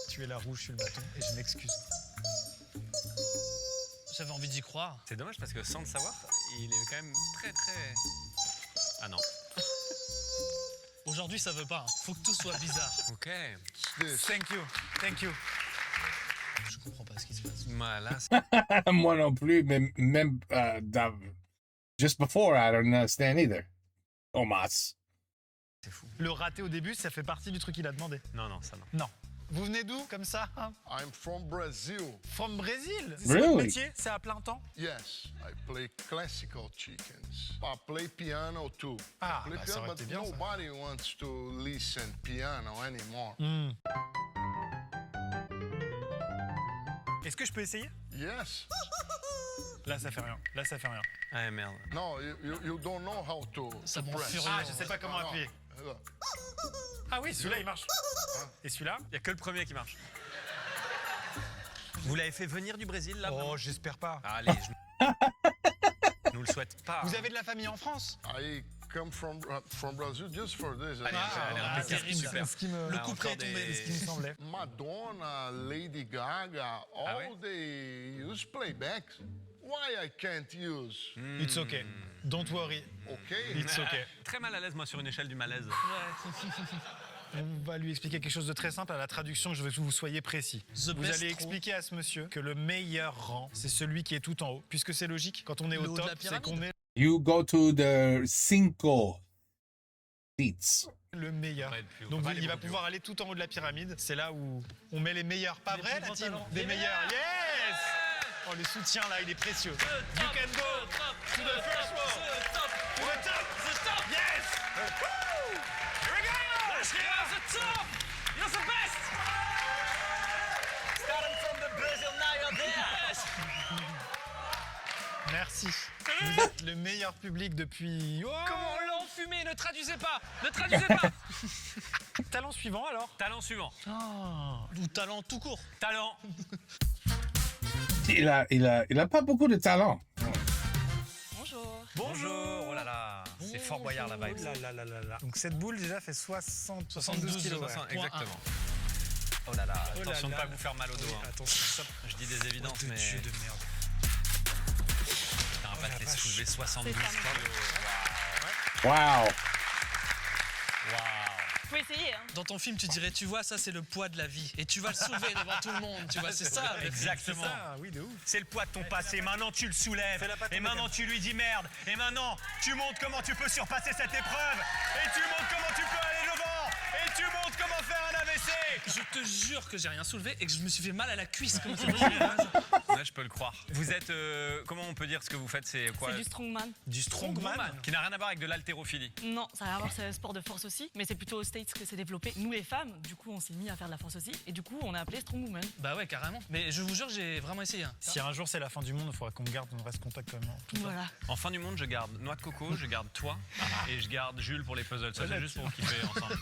Tu es la roue, je suis le bâton, et je m'excuse.
J'avais envie d'y croire.
C'est dommage parce que sans le savoir, il est quand même très... Ah non.
Aujourd'hui, ça veut pas. Hein. Faut que tout soit bizarre.
Ok.
Thank you, thank you.
Je comprends pas ce qui se passe.
Voilà.
Moi non plus, mais même just before, I don't understand either. Thomas.
C'est fou.
Le raté au début, ça fait partie du truc qu'il a demandé.
Non, non, ça non.
Non. Vous venez d'où, comme ça?
I'm from Brazil.
From Brazil? C'est
Really?
votre métier? C'est à plein temps?
Yes, I play classical chickens. I play piano too.
Ah,
I play
bah, ça
piano,
aurait
but
été bien, ça.
nobody wants to listen piano anymore.
Est-ce que je peux essayer?
Yes.
Là, ça fait rien. Là, ça fait rien.
Ah merde.
No, you don't know how to
Ça m'en
press.
furieux. Ah, je sais pas comment appuyer. Ah oui, celui-là, il marche. Et celui-là?
Il y a que le premier qui marche. Vous l'avez fait venir du Brésil là?
Oh, j'espère pas.
Allez, nous le souhaite pas.
Vous avez de la famille en France?
I come from Brazil just for this.
Allez,
c'est
impeccable, super.
Le coup près est tombé, ce qui me semblait.
Madonna, Lady Gaga, all they use playbacks. Why I can't use?
It's okay. Don't worry.
Okay.
It's okay.
Très mal à l'aise, moi, sur une échelle du malaise.
On va lui expliquer quelque chose de très simple à la traduction, je veux que vous soyez précis. Vous allez expliquer à ce monsieur que le meilleur rang, c'est celui qui est tout en haut. Puisque c'est logique, quand on est au top, c'est qu'on est
You go to the cinco seats.
le meilleur. Donc il va pouvoir aller tout en haut de la pyramide. C'est là où on met les meilleurs. Pas vrai, la team? Des meilleurs. Yes! Oh, le soutien là, il est précieux. You can go to the first row. To the top. Yes! Woo! Here we go! Let's go! The top! You're the best!
Starting from the Brazil, now you're there.
Merci. Vous êtes le meilleur public depuis... Oh!
Comment on l'a enfumé? Ne traduisez pas! Ne traduisez pas!
Talent suivant alors?
Talent suivant.
Ou talent tout court.
Talent.
Il a pas beaucoup de talent.
Bonjour.
Bonjour. Oh là là. C'est Fort Boyard la vibe.
Là. Donc cette boule déjà fait 72 kilos. Ouais.
Exactement. Oh là là.
Oh là
Attention de
là
pas
là.
vous faire mal au dos.
Oui,
hein.
attention, ça...
Je dis des évidences,
de
mais
Dieu de merde.
t'as un pas de soulever 72 kilos.
Wow.
Faut essayer, hein.
Dans ton film, tu dirais, tu vois, ça c'est le poids de la vie. Et tu vas le soulever devant tout le monde. Tu vois, c'est ça. le film,
Exactement.
c'est ça.
Oui, de ouf.
C'est le poids de ton passé. Maintenant, tu le soulèves. Et maintenant, tu lui dis merde. Et maintenant, tu montres comment tu peux surpasser cette épreuve. Et tu montres comment tu peux aller devant. Et tu montres comment faire un AVC.
Je te jure que j'ai rien soulevé et que je me suis fait mal à la cuisse. Comment ça
Ouais, je peux le croire. Vous êtes, comment on peut dire ce que vous faites? C'est quoi?
C'est du strongman.
Du strongman. Qui n'a rien à voir avec de l'haltérophilie.
Non, ça a rien à voir, c'est un sport de force aussi, mais c'est plutôt aux States que c'est développé. Nous les femmes, du coup, on s'est mis à faire de la force aussi, et du coup, on a appelé strongwoman.
Bah ouais, carrément. Mais je vous jure, j'ai vraiment essayé. Hein.
Si un jour c'est la fin du monde, il faudra qu'on garde, on reste contact quand même.
Voilà.
En fin du monde, je garde Noix de Coco, je garde toi, et je garde Jules pour les puzzles. Ça, c'est juste pour kiffer ensemble.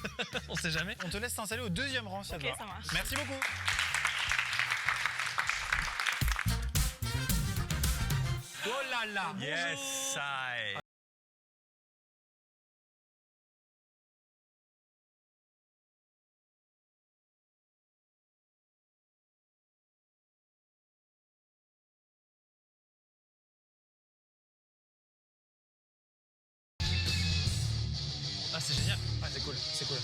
On sait jamais.
On te laisse t'installer au deuxième rang, si
Ok, ça marche.
Merci beaucoup.
Oh là là.
Yes, I.
Ah, c'est génial.
Ah, c'est cool, c'est cool.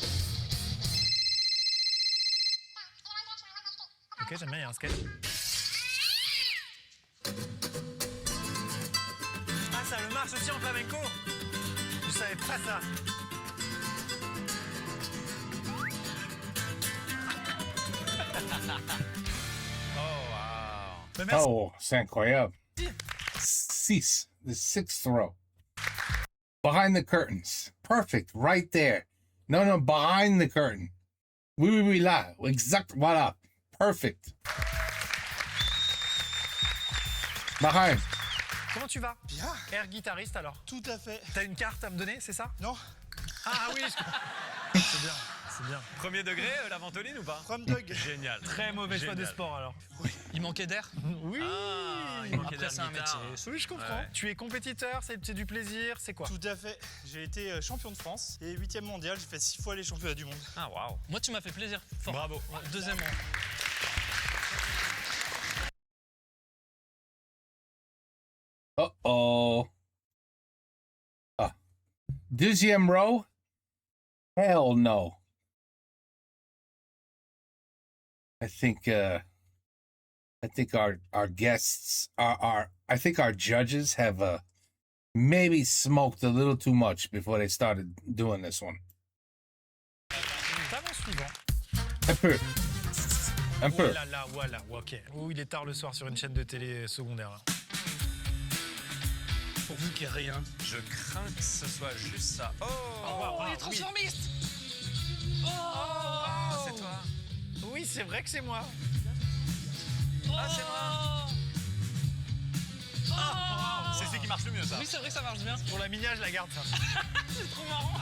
Ok, j'aime bien, il y a un sketch. Ah, ça le marche aussi en flamenco? Je savais pas ça.
Oh, wow.
Oh, c'est incroyable. Six, the sixth row. Behind the curtains. Perfect, right there. No, behind the curtain. Oui, là. Exact, voilà. Perfect. Behind.
Comment tu vas?
Bien.
Air guitariste alors?
Tout à fait.
T'as une carte à me donner, c'est ça?
Non.
Ah oui, c'est bien, c'est bien.
Premier degré, la ventoline ou pas?
From Dog.
Génial.
Très mauvais choix de
Génial.
sport alors.
Il manquait d'air.
Oui.
Ah, il manquait
Après,
d'air
c'est un
guitare.
métier.
Oui, je comprends.
Ouais.
Tu es compétiteur, c'est du plaisir, c'est quoi?
Tout à fait. J'ai été champion de France et 8e mondial. J'ai fait 6 fois les championnats du monde.
Ah, waouh.
Moi, tu m'as fait plaisir. Fort.
Bravo.
Ouais, deuxième rang.
Uh-oh. Ah. Deuxième row? Hell no. I think our guests I think our judges have maybe smoked a little too much before they started doing this one.
suivant.
Un peu. Un peu.
Oh là là, voilà, ok. Oh, il est tard le soir sur une chaîne de télé secondaire. Là.
Pourvu qu'il n'y ait rien.
Je crains que ce soit juste ça. Oh,
Oh, les transformistes.
Ah, c'est toi.
Oui, c'est vrai que c'est moi.
Ah, c'est moi. Ah, c'est celui qui marche le mieux, ça.
Oui, c'est vrai que ça marche bien.
Pour la minia, je la garde, ça.
C'est trop marrant.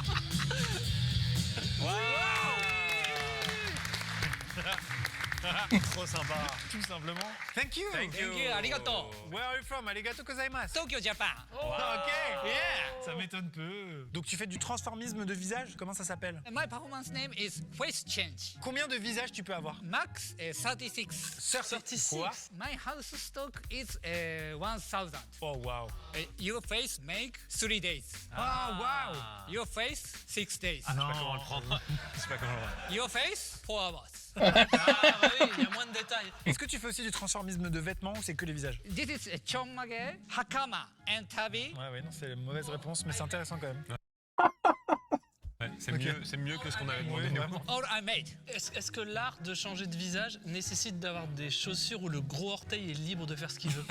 Trop sympa, tout simplement. Thank you.
Thank you.
Arigato.
Where are you from? Arigato gozaimasu.
Tokyo, Japan.
Ok.
Yeah.
Ça m'étonne peu. Donc tu fais du transformisme de visage? Comment ça s'appelle?
My performance name is Face Change.
Combien de visages tu peux avoir?
Max 36.
36. Quoi?
My house stock is 1000.
Oh wow.
Your face make 3 days.
Ah wow.
Your face 6 days.
Ah, je sais pas comment le prendre. Je sais pas comment le prendre.
Your face 4 hours.
Ah, bah oui, il y a moins de détails.
Est-ce que tu fais aussi du transformisme de vêtements ou c'est que les visages?
This is Chonmage, Hakama and Tabi.
Ouais, non, c'est une mauvaise réponse, mais c'est intéressant quand même.
Ouais, c'est
Ok.
mieux que ce qu'on avait demandé.
Oui,
nous.
vraiment.
All I made.
Est-ce que l'art de changer de visage nécessite d'avoir des chaussures où le gros orteil est libre de faire ce qu'il veut?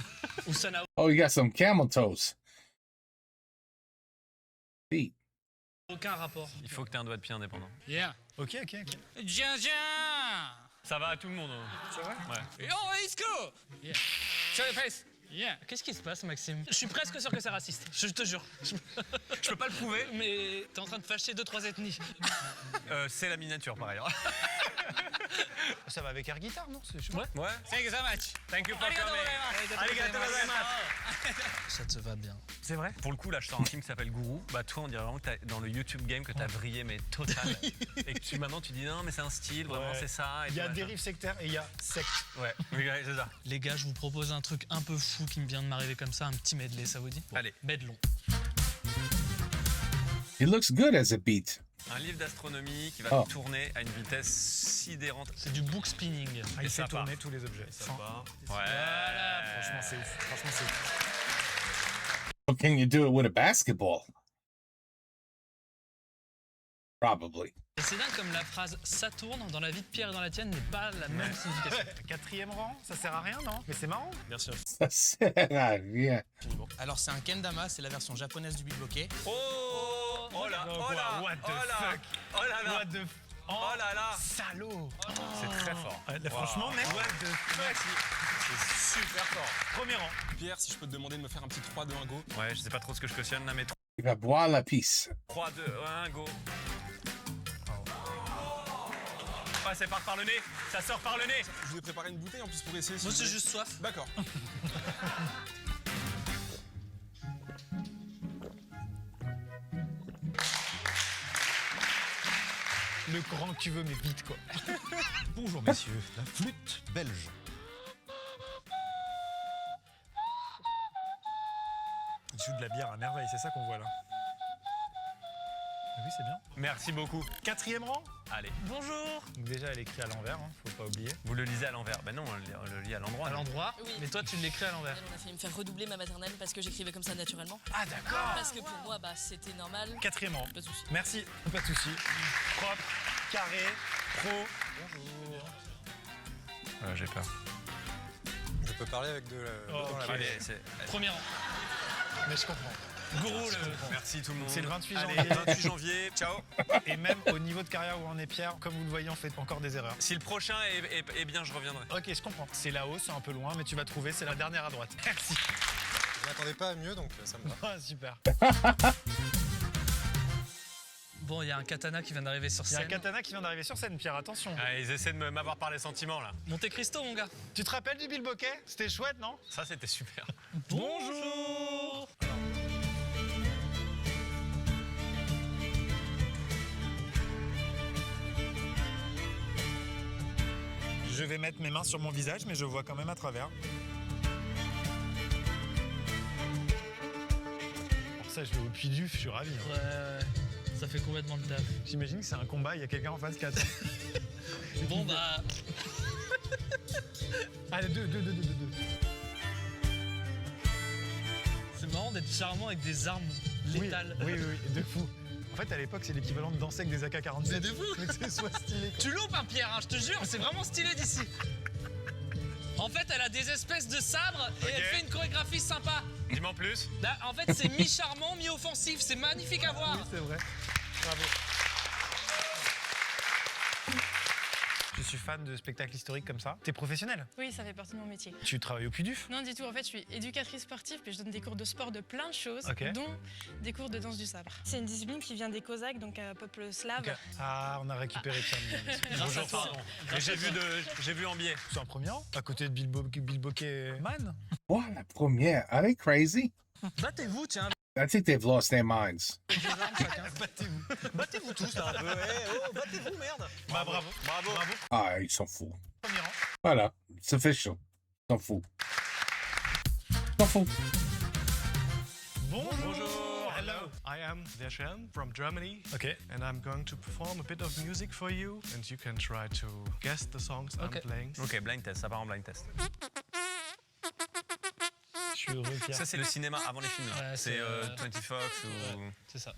Ou ça n'a
Oh, you got some camel toes. Feet.
aucun rapport?
Il faut que tu aies un doigt de pied indépendant.
Yeah.
Ok.
Jian Jian.
Ça va à tout le monde. Hein.
C'est vrai?
Ouais.
Oh, let's go. Yeah. Show your face. Yeah.
Qu'est-ce qui se passe, Maxime? Je suis presque sûr que c'est raciste. Je te jure. Je peux pas le prouver, mais t'es en train de fâcher 2-3 ethnies.
C'est la miniature, par ailleurs.
Ça va avec air guitare, non? C'est chaud.
Ouais.
Thank you so much.
Thank you for
Arigato
coming.
gozaimasu.
Arigato gozaimasu.
Ça te va bien.
C'est vrai?
Pour le coup, là, je sors un film qui s'appelle Gourou. Bah, toi, on dirait vraiment que t'as, dans le YouTube game, que t'as vrillé, mais total. Et que maintenant, tu dis non, mais c'est un style, vraiment,
Ouais.
c'est ça. Et
Il y a
tout,
dérive sectaire et il y a secte.
Ouais, oui, c'est ça.
Les gars, je vous propose un truc un peu fou qui me vient de m'arriver comme ça, un petit medley, ça vous dit?
Allez.
Medlon.
It looks good as a beat.
Un livre d'astronomie qui va
Oh.
tourner à une vitesse sidérante.
C'est du book spinning.
Ah, il
Et ça
fait tourner
part.
tous les objets.
Ça part. Ouais.
Franchement, c'est ouf. Franchement, c'est ouf.
Or can you do it with a basketball? Probably.
Et c'est dingue comme la phrase « ça tourne » dans la vie de Pierre et dans la tienne n'est pas la même signification.
4e rang, ça sert à rien, non? Mais c'est marrant.
Bien sûr.
Ça sert à rien.
Alors c'est un kendama, c'est la version japonaise du beat bloqué.
Oh, oh là,
Donc,
oh là,
what the
oh là,
fuck?
oh là là,
What the
oh là là.
salaud.
C'est très fort.
Franchement, mec.
What the fuck. C'est super fort.
Premier rang.
Pierre, si je peux te demander de me faire un petit 3-2-1 go.
Ouais, je sais pas trop ce que je cautionne là, mais
Il va boire la pisse.
3, 2, 1, go. Ah, ça part par le nez, ça sort par le nez.
Je vous ai préparé une bouteille en plus pour essayer.
Moi,
si
c'est
vous
juste soif.
D'accord.
Le grand que tu veux, mais vite, quoi.
Bonjour messieurs, la flûte belge.
Il joue de la bière à merveille, c'est ça qu'on voit là. Oui, c'est bien.
Merci beaucoup.
4e rang.
Allez.
Bonjour.
Donc déjà, elle est écrite à l'envers, hein, faut pas oublier.
Vous le lisez à l'envers. Ben non, on le lit à l'endroit.
À l'endroit,
Oui.
mais toi, tu l'écris à l'envers.
On a failli me faire redoubler ma maternelle parce que j'écrivais comme ça naturellement.
Ah, d'accord.
Parce que pour moi, bah, c'était normal.
4e rang.
Pas de soucis.
Merci, pas de soucis. Propre, carré, pro. Bonjour.
J'ai peur.
Je peux parler avec de
Oh, ok.
Allez, c'est...
Premier rang.
Mais je comprends.
Gourou,
Merci tout le monde.
C'est le 28
Allez,
janvier.
28 janvier, ciao.
Et même au niveau de carrière où on est Pierre, comme vous le voyez, on fait encore des erreurs.
Si le prochain est bien, je reviendrai.
Ok, je comprends. C'est là-haut, c'est un peu loin, mais tu vas trouver, c'est la dernière à droite. Merci.
Je m'attendais pas à mieux, donc ça me va.
Ah, super.
Bon, il y a un katana qui vient d'arriver sur
Il y a
scène.
un katana qui vient d'arriver sur scène, Pierre, attention.
Ah, ils essaient de m'avoir par les sentiments là.
Monte Cristo, mon gars.
Tu te rappelles du bilboquet? C'était chouette, non?
Ça, c'était super.
Bonjour.
Je vais mettre mes mains sur mon visage, mais je vois quand même à travers. Pour ça, je vais au puits du, je suis ravi. hein.
Ouais, ça fait complètement le taf.
J'imagine que c'est un combat, il y a quelqu'un en face qui attend.
Bon, bah,
Allez, deux.
c'est marrant d'être charmant avec des armes létales.
Oui, de fou.
En fait, à l'époque, c'est l'équivalent de danser avec des AK-47.
Mais de vous.
Mais que c'est soit stylé.
Tu loupes un Pierre, hein, je te jure, c'est vraiment stylé d'ici. En fait, elle a des espèces de sabres et elle fait une chorégraphie sympa.
Dis-moi en plus.
Là, en fait, c'est mi-charmant, mi-offensif. C'est magnifique à voir.
Oui, c'est vrai. Bravo. Je suis fan de spectacles historiques comme ça. T'es professionnel?
Oui, ça fait partie de mon métier.
Tu travailles au Puy-Duf?
Non, du tout. En fait, je suis éducatrice sportive, puis je donne des cours de sport de plein de choses,
Ok.
dont des cours de danse du sabre. C'est une discipline qui vient des Cosaques, donc un peuple slave.
Ah, on a récupéré Pierre.
Grâce à toi.
Et j'ai vu en biais.
C'est un premier rang, à côté de Bill Bokeh Man.
What, la première? Are they crazy?
Battez-vous, tiens.
I think they've lost their minds.
Battez-vous. Battez-vous tous là un peu. Battez-vous, merde.
Bah, bravo.
Ah, ils sont fous.
Premier rang.
Voilà, c'est official. Ils sont fous. Ils sont fous.
Bonjour.
Hello, I am Dechen from Germany.
Okay.
And I'm going to perform a bit of music for you, and you can try to guess the songs I'm playing.
Ok, blind test, ça part en blind test.
Je suis heureux, Pierre.
Ça, c'est le cinéma avant les films. Là.
Ouais,
c'est
c'est,
20 Fox ou.
C'est ça.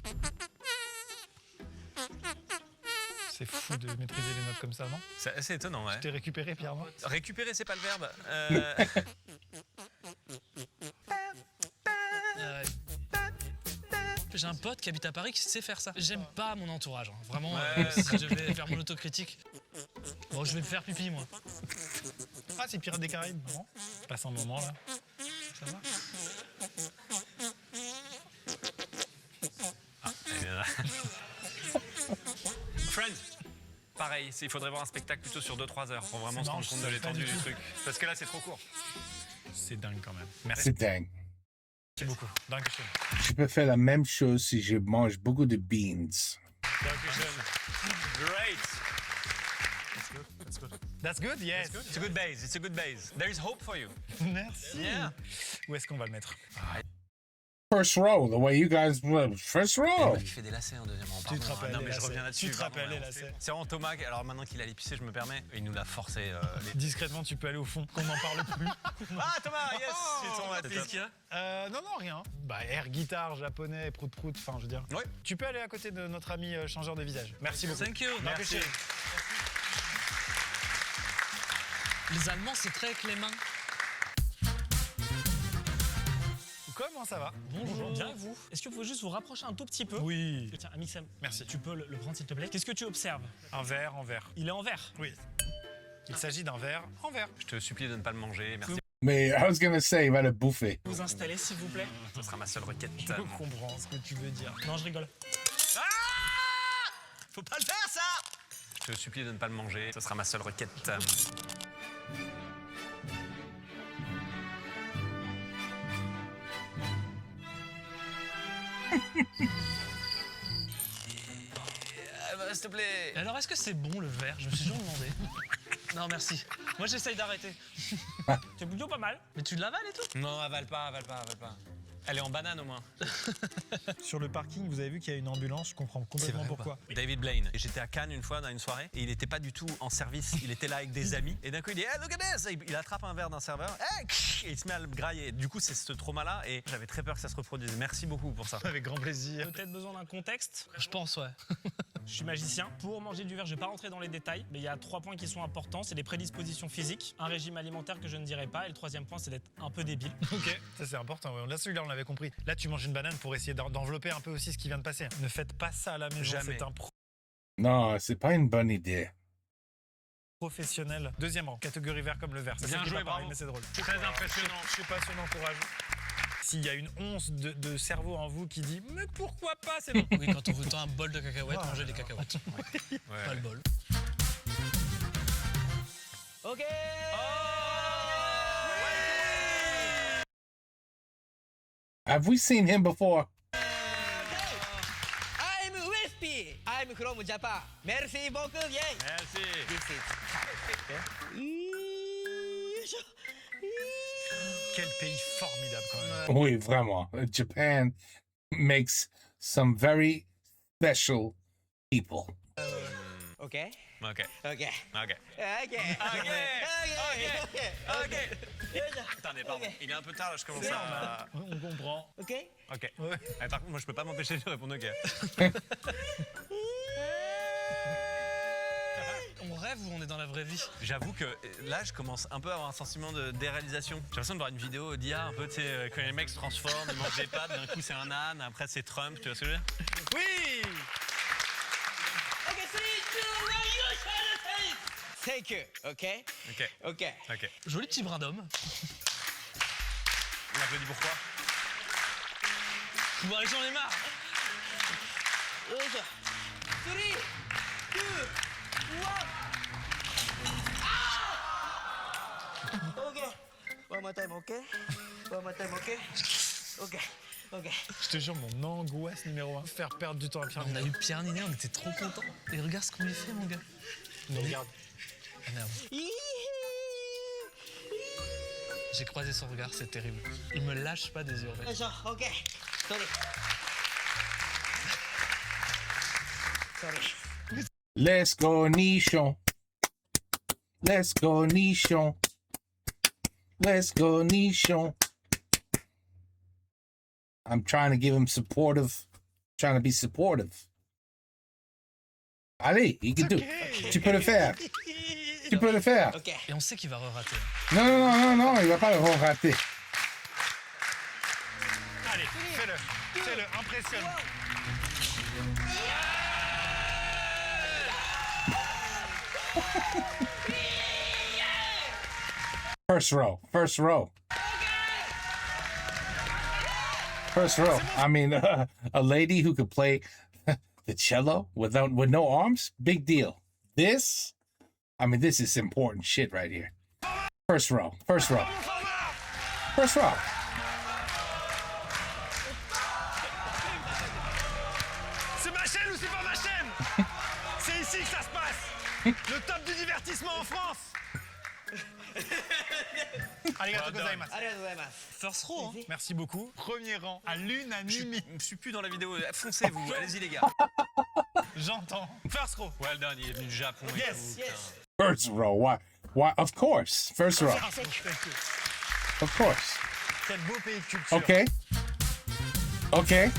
C'est fou de maîtriser les notes comme ça, non?
C'est assez étonnant, ouais.
Tu t'es récupéré, Pierre, non?
Récupérer, c'est pas le verbe.
J'ai un pote qui habite à Paris qui sait faire ça. J'aime pas mon entourage, hein. Vraiment.
Ouais.
Si je devais faire mon autocritique. Bon, je vais me faire pipi, moi.
Ah, c'est Pirates des Caraïbes, non? Passe un moment, là. Ça va?
Friends. Pareil, il faudrait voir un spectacle plutôt sur 2-3 heures pour vraiment se rendre compte de l'étendue du truc. Parce que là, c'est trop court.
C'est dingue quand même. Merci.
C'est dingue.
Merci beaucoup. Dankeschön.
Je peux faire la même chose si je mange beaucoup de beans.
Dankeschön. Great.
That's good. That's good, yes.
It's a good base. It's a good base. There is hope for you.
Merci.
Yeah.
Où est-ce qu'on va le mettre?
First row, the way you guys first row.
Il fait des lacets en deuxième rang.
Tu te rappelles
Non,
les
mais je
lacets.
reviens là-dessus.
Tu te
pardon,
rappelles les
ouais,
lacets.
C'est vraiment Thomas, alors maintenant qu'il a l'épicé, je me permets, il nous l'a forcé.
Discrètement, tu peux aller au fond, qu'on n'en parle plus.
Ah, Thomas, yes. C'est ton
Qu'est-ce qu'il y a?
Non, rien. Bah, air guitare, japonais, prout-prout, enfin, je veux dire.
Oui.
Tu peux aller à côté de notre ami changeur de visage. Merci beaucoup.
Thank you.
Merci.
Les Allemands, c'est très clément.
Comment ça va?
Bonjour. Bien et vous? Est-ce que vous pouvez juste vous rapprocher un tout petit peu?
Oui.
Tiens, Amixem.
Merci.
Tu peux le prendre s'il te plaît? Qu'est-ce que tu observes?
Un verre en verre.
Il est en vert.
Oui. Il s'agit d'un verre en verre.
Je te supplie de ne pas le manger, merci.
Mais I was gonna say, il va le bouffer.
Vous installez s'il vous plaît?
Ce sera ma seule requête.
Je comprends ce que tu veux dire.
Non, je rigole.
Ah! Faut pas le faire, ça! Je te supplie de ne pas le manger, ce sera ma seule requête. S'il te plaît.
Et alors, est-ce que c'est bon le verre? Je me suis toujours demandé. Non, merci. Moi, j'essaye d'arrêter. C'est plutôt pas mal. Mais tu l'avales et tout?
Non, avale pas. Elle est en banane au moins.
Sur le parking, vous avez vu qu'il y a une ambulance, je comprends complètement pourquoi.
David Blaine. Et j'étais à Cannes une fois dans une soirée et il n'était pas du tout en service. Il était là avec des amis. Et d'un coup, il dit hey, look at this! Et il attrape un verre d'un serveur et il se met à le grailler. Du coup, c'est ce trauma-là et j'avais très peur que ça se reproduise. Merci beaucoup pour ça.
Avec grand plaisir.
Peut-être besoin d'un contexte? Je pense, ouais. Je suis magicien. Pour manger du verre, je vais pas rentrer dans les détails, mais il y a 3 points qui sont importants. C'est les prédispositions physiques, un régime alimentaire que je ne dirais pas, et le 3e point, c'est d'être un peu débile.
Ok, ça c'est important. Ouais. Là, celui-là, on l'avait compris. Là, tu manges une banane pour essayer d'envelopper un peu aussi ce qui vient de passer. Ne faites pas ça à la maison.
Jamais.
C'est un
Non, c'est pas une bonne idée.
professionnel. 2e rang, catégorie vert comme le vert. Ça,
Bien
c'est
joué,
pas pareil,
bravo.
mais c'est drôle.
Très impressionnant.
Je suis passionnant, courageux. S'il y a une once de cerveau en vous qui dit mais pourquoi pas, c'est bon.
Oui, quand on vous tend un bol de cacahuètes, mangez des cacahuètes. Pas le bol.
Ok.
Have we seen him before?
I'm Wespy. I'm from Japan. Merci beaucoup. Yay.
Merci.
This is.
Quel pays formidable quand même.
Oui, vraiment. Japan makes some very special people.
Okay.
Ok.
Ok.
Ok.
Ok.
Attendez, pardon. Il est un peu tard là, je commence à.
On comprend.
Ok.
Ok. Par contre, moi je peux pas m'empêcher de répondre ok.
On rêve ou on est dans la vraie vie?
J'avoue que là, je commence un peu à avoir un sentiment de déréalisation. J'ai l'impression de voir une vidéo d'IA un peu, tu sais, quand les mecs se transforment, ils mangent des pâtes, d'un coup c'est un âne, après c'est Trump, tu vois ce que je veux dire?
Oui. Ok, 3, 2, 1, you thank you. Ok.
Ok.
Ok.
Ok.
Joli petit brin d'homme.
On applaudit pourquoi?
Bon, allez, j'en ai marre.
Ok. 3, 2, 1. Ok. One more time, ok. One more time, ok. Ok. Ok.
Je te jure, mon angoisse numéro 1, faire perdre du temps à Pierre
On a
Ninet.
eu Pierre Ninet, on était trop contents. Et regarde ce qu'on lui fait, mon gars.
Mais regarde.
Ah, merde. J'ai croisé son regard, c'est terrible. Il me lâche pas des yeux, en fait.
Genre, ok. Sorry. Sorry.
Let's go, Nichon. Let's go, Nichon. Let's go, Nichon. I'm trying to give him trying to be supportive. Allez, il can do. Tu peux le faire. Tu peux le faire.
Ok.
Et on sait qu'il va re-rater.
Non, non, non, non, non, il va pas le rater.
Allez, fais-le. Fais-le, impressionne.
First row. First row. First row. I mean, a lady who could play the cello with no arms, big deal. This is important shit right here. First row. First row. First row.
C'est ma chaîne ou c'est pas ma chaîne? C'est ici que ça se passe. Le top du divertissement en France. Arigato gozaimasu.
Arigato gozaimasu.
First row, hein.
Merci beaucoup. Premier rang à l'unanimité.
Je suis plus dans la vidéo. Foncez vous, allez-y les gars.
J'entends. First row.
Well done, il est venu du Japon et
Yes,
tout.
yes.
First row. Why? Of course. First row. Of course.
Quel beau pays de culture.
Okay. Okay.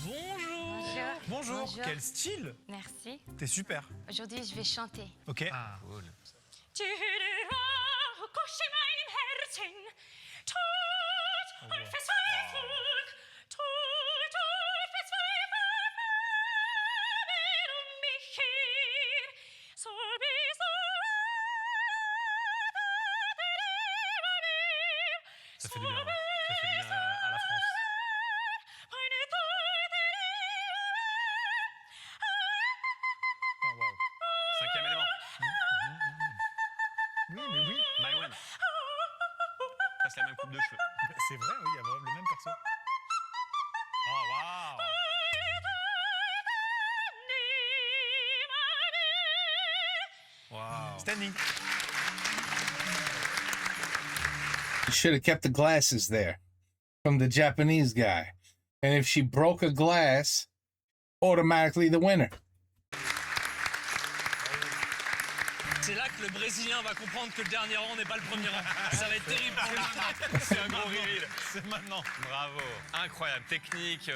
Bonjour.
Bonjour. Quel style.
Merci.
T'es super.
Aujourd'hui, je vais chanter.
Ok.
Ah, cool. Ça fait du bien, hein. Ça fait du bien à la France.
Oh, wow.
Cinquième élément.
Oui, mais oui.
Maïwen. Presque la même coupe de cheveux.
C'est vrai, oui, il y a le même perso.
Oh, waouh. Wow.
Standing.
You should have kept the glasses there from the Japanese guy. And if she broke a glass, automatically the winner.
C'est là que le Brésilien va comprendre que le dernier rang n'est pas le premier rang. Ça va être terrible pour lui.
C'est un gros reveal.
C'est maintenant.
Bravo. Incroyable. Technique,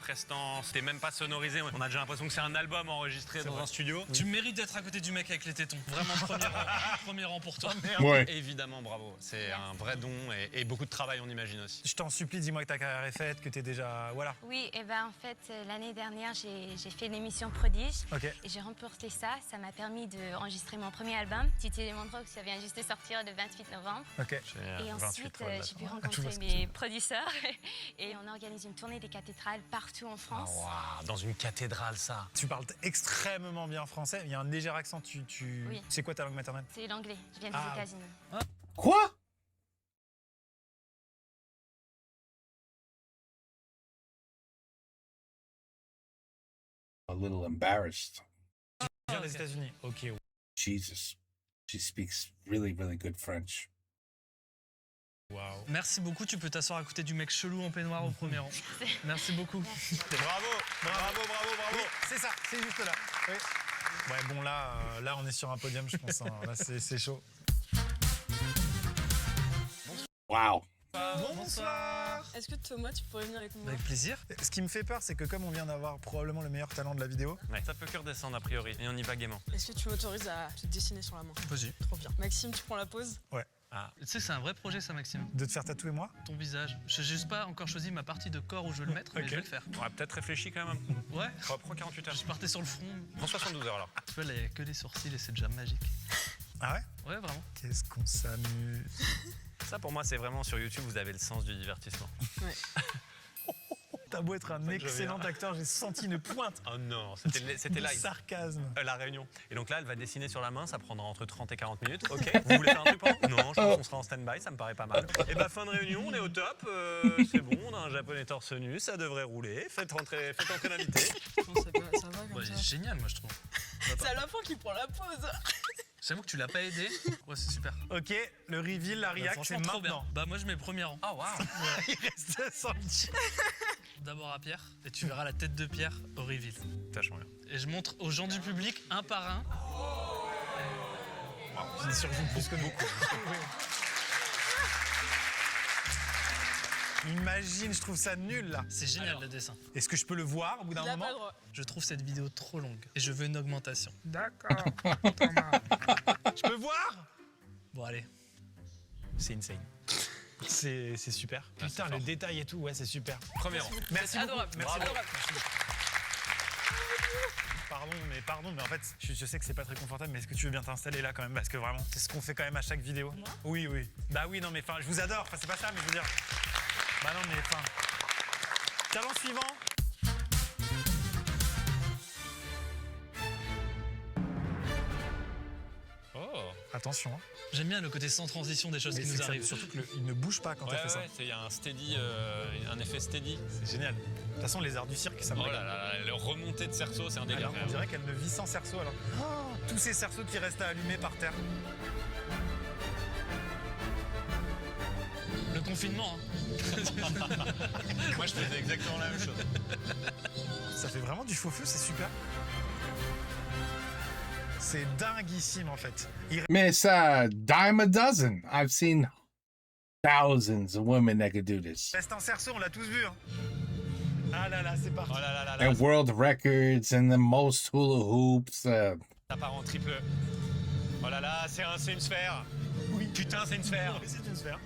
prestance. C'était même pas sonorisé. On a déjà l'impression que c'est un album enregistré dans un studio.
Tu mérites d'être à côté du mec avec les tétons. Vraiment premier rang. Premier rang pour toi.
Ouais.
Évidemment, bravo. C'est un vrai don et beaucoup de travail, on imagine aussi.
Je t'en supplie, dis-moi que ta carrière est faite, que t'es déjà... Voilà.
Oui, et ben en fait, l'année dernière, j'ai fait l'émission Prodige.
Ok.
Et j'ai remporté ça. Ça m'a permis d'enregistrer mon premier album, Titi les Mandrox, ça vient juste de sortir le 28 novembre.
Ok.
Et ensuite, j'ai pu rencontrer mes producteurs et on organise une tournée des cathédrales partout en France.
Ah, wow. Dans une cathédrale, ça.
Tu parles extrêmement bien français. Il y a un léger accent.
Oui.
C'est quoi ta langue maternelle?
C'est l'anglais. Je viens des États-Unis.
Quoi? A little embarrassed.
Je viens des États-Unis. Ok.
Jesus. She speaks really, really good French.
Wow.
Merci beaucoup, tu peux t'asseoir à côté du mec chelou en peignoir au premier rang. Merci beaucoup.
Bravo, bravo, bravo, bravo. Oui, c'est ça, c'est juste là. Oui. Ouais, bon, là, on est sur un podium, je pense. Hein. Là, c'est chaud.
Wow.
Bonsoir.
Est-ce que Thomas, tu pourrais venir avec moi?
Avec plaisir. Ce qui me fait peur, c'est que comme on vient d'avoir probablement le meilleur talent de la vidéo,
ça peut que redescendre a priori, et on y va gaiement.
Est-ce que tu m'autorises à te dessiner sur la main?
Vas-y.
Trop bien. Maxime, tu prends la pause?
Ouais.
Ah. Tu sais, c'est un vrai projet, ça, Maxime.
De te faire tatouer moi?
Ton visage. Je n'ai juste pas encore choisi ma partie de corps où je veux le mettre, mais je vais le faire.
On va peut-être réfléchir quand même.
Ouais.
Prends 48 heures.
Je partais sur le front.
Prends 72 heures alors.
Tu vois, là, il n'y a que les sourcils et c'est déjà magique.
Ah ouais?
Ouais, vraiment.
Qu'est-ce qu'on s'amuse.
Ça, pour moi, c'est vraiment sur YouTube, vous avez le sens du divertissement.
Ouais.
T'as beau être un excellent acteur, j'ai senti une pointe.
Oh non, c'était live.
Sarcasme.
La réunion. Et donc là, elle va dessiner sur la main, ça prendra entre 30 et 40 minutes. Ok, vous voulez faire un truc pendant? Non, je pense qu'on sera en stand-by, ça me paraît pas mal. Et bah, fin de réunion, on est au top. C'est bon, on a un japonais torse nu, ça devrait rouler. Faites entrer l'invité.
Ça va comme ça.
C'est génial, moi, je trouve.
C'est à la fin qu'il prend la pause.
J'avoue que tu l'as pas aidé. Ouais, c'est super.
Ok, le reveal, la réac, c'est
franchement, trop bien.
maintenant.
Bah, moi, je mets premier rang.
Ah, waouh.
Il reste 100
D'abord à Pierre, et tu verras la tête de Pierre au reveal.
Vachement bien.
Et je montre aux gens du public, un par un.
J'ai surjoue plus que beaucoup. Imagine, je trouve ça nul là.
C'est génial le dessin.
Est-ce que je peux le voir au bout d'un moment?
Je trouve cette vidéo trop longue et je veux une augmentation.
D'accord. Je peux voir?
Bon, allez.
C'est insane. C'est super. Putain, le détail et tout, ouais, c'est super.
Premier rang.
Merci beaucoup.
Adorable.
Merci
Bravo.
beaucoup. Pardon, mais en fait, je sais que c'est pas très confortable, mais est-ce que tu veux bien t'installer là quand même? Parce que vraiment, c'est ce qu'on fait quand même à chaque vidéo.
Moi?
Oui. Bah oui, non, mais enfin, je vous adore. Enfin, c'est pas ça, mais je veux dire. Bah non, mais enfin. Talent suivant.
Oh.
Attention. Hein.
J'aime bien le côté sans transition des choses qui nous arrivent.
Surtout qu'il ne bouge pas quand elle fait ça.
Il y a un steady, un effet steady.
C'est génial. De toute façon, les arts du cirque, ça me
Oh
régale.
là là, le remonté de cerceau, c'est un délire.
Alors, on dirait qu'elle ne vit sans cerceau alors. Oh, tous ces cerceaux qui restent à allumer par terre.
Le confinement, hein.
Moi, je faisais exactement la même chose.
Ça fait vraiment du faux feu, c'est super. C'est dinguissime en fait.
Man, it's a dime a dozen. I've seen thousands of women that could do this.
Reste en cerceau, on l'a tous vu. Hein. Ah là là, c'est parti.
Oh là là là.
And world records and the most hula hoops.
Ça part en triple. Oh là là, c'est une sphère.
Oui.
Putain, c'est une sphère.
Oui, c'est une sphère.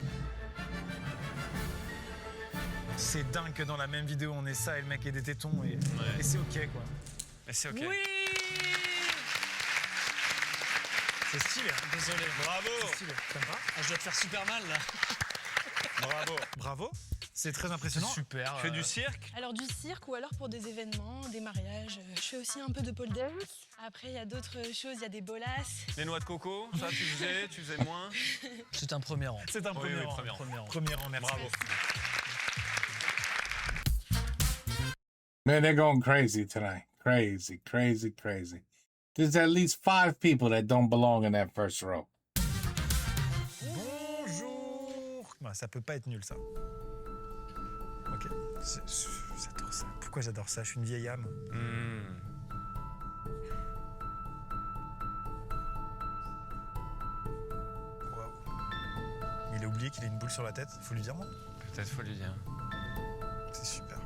C'est dingue que dans la même vidéo, on ait ça et le mec ait des tétons et c'est ok quoi.
Et c'est ok.
Oui.
C'est stylé. Hein.
Désolé.
Bravo.
C'est stylé. T'aimes pas?
Ah, je dois te faire super mal là.
Bravo.
Bravo. C'est très impressionnant.
Super.
Tu fais du cirque?
Alors du cirque ou alors pour des événements, des mariages. Je fais aussi un peu de pole dance. Après, il y a d'autres choses, il y a des bolasses.
Les noix de coco, ça tu faisais moins?
C'est un premier rang.
C'est un premier rang. Premier rang, merci.
Bravo.
Man, they're going crazy tonight. Crazy. There's at least 5 people that don't belong in that first row.
Bonjour. Bah, ça peut pas être nul ça. Ok. J'adore ça. Pourquoi j'adore ça? Je suis une vieille âme. Wow. Il a oublié qu'il a une boule sur la tête. Faut lui dire non?
Peut-être faut lui dire.
C'est super.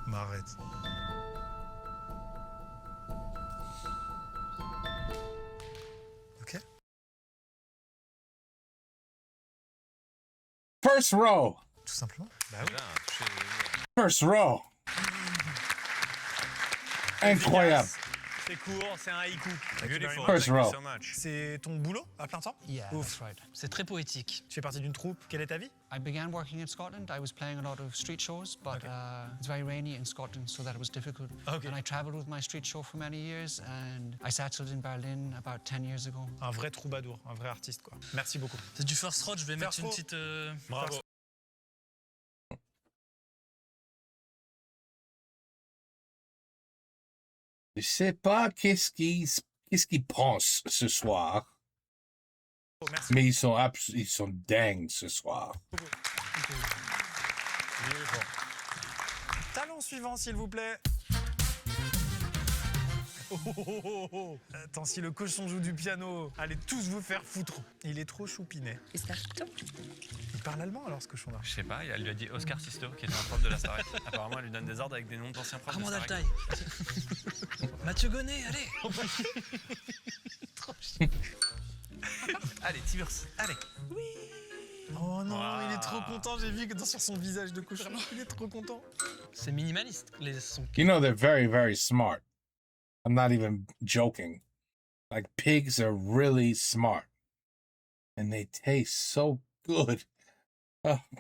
Mais arrête. Ok.
First row.
Tout simplement. Bah oui.
First row. Incroyable.
C'est court, c'est un haïku. Beautiful.
First
Thank you
row.
so much.
C'est ton boulot à plein temps?
Yeah,
Ouf.
that's right.
C'est très poétique.
Tu fais partie d'une troupe. Quelle est ta vie?
I began working in Scotland. I was playing a lot of street shows, but it's very rainy in Scotland, so that was difficult.
Okay.
And I traveled with my street show for many years, and I settled in Berlin about 10 years ago.
Un vrai troubadour, un vrai artiste quoi. Merci beaucoup.
C'est du first row, je vais mettre
First
une
row.
petite...
Bravo.
Je sais pas qu'est-ce qu'ils pensent ce soir,
Oh, merci.
mais ils sont dingues ce soir.
Talent suivant, s'il vous plaît. Attends, si le cochon joue du piano, allez tous vous faire foutre. Il est trop choupinet. Il parle allemand alors, ce cochon-là.
Je sais pas, elle lui a dit Oscar Sisto, qui était un prof de la Starac. Apparemment, elle lui donne des ordres avec des noms d'anciens profs
Armand
de Starac.
Altaï. Mathieu Gonnet, allez.
Allez, Tiburs, allez.
Oh non,
Wow.
il est trop content. J'ai vu que sur son visage de cochon, il est trop content.
C'est minimaliste, les sons.
You know, they're very, very smart. I'm not even joking. Like, pigs are really smart. And they taste so good.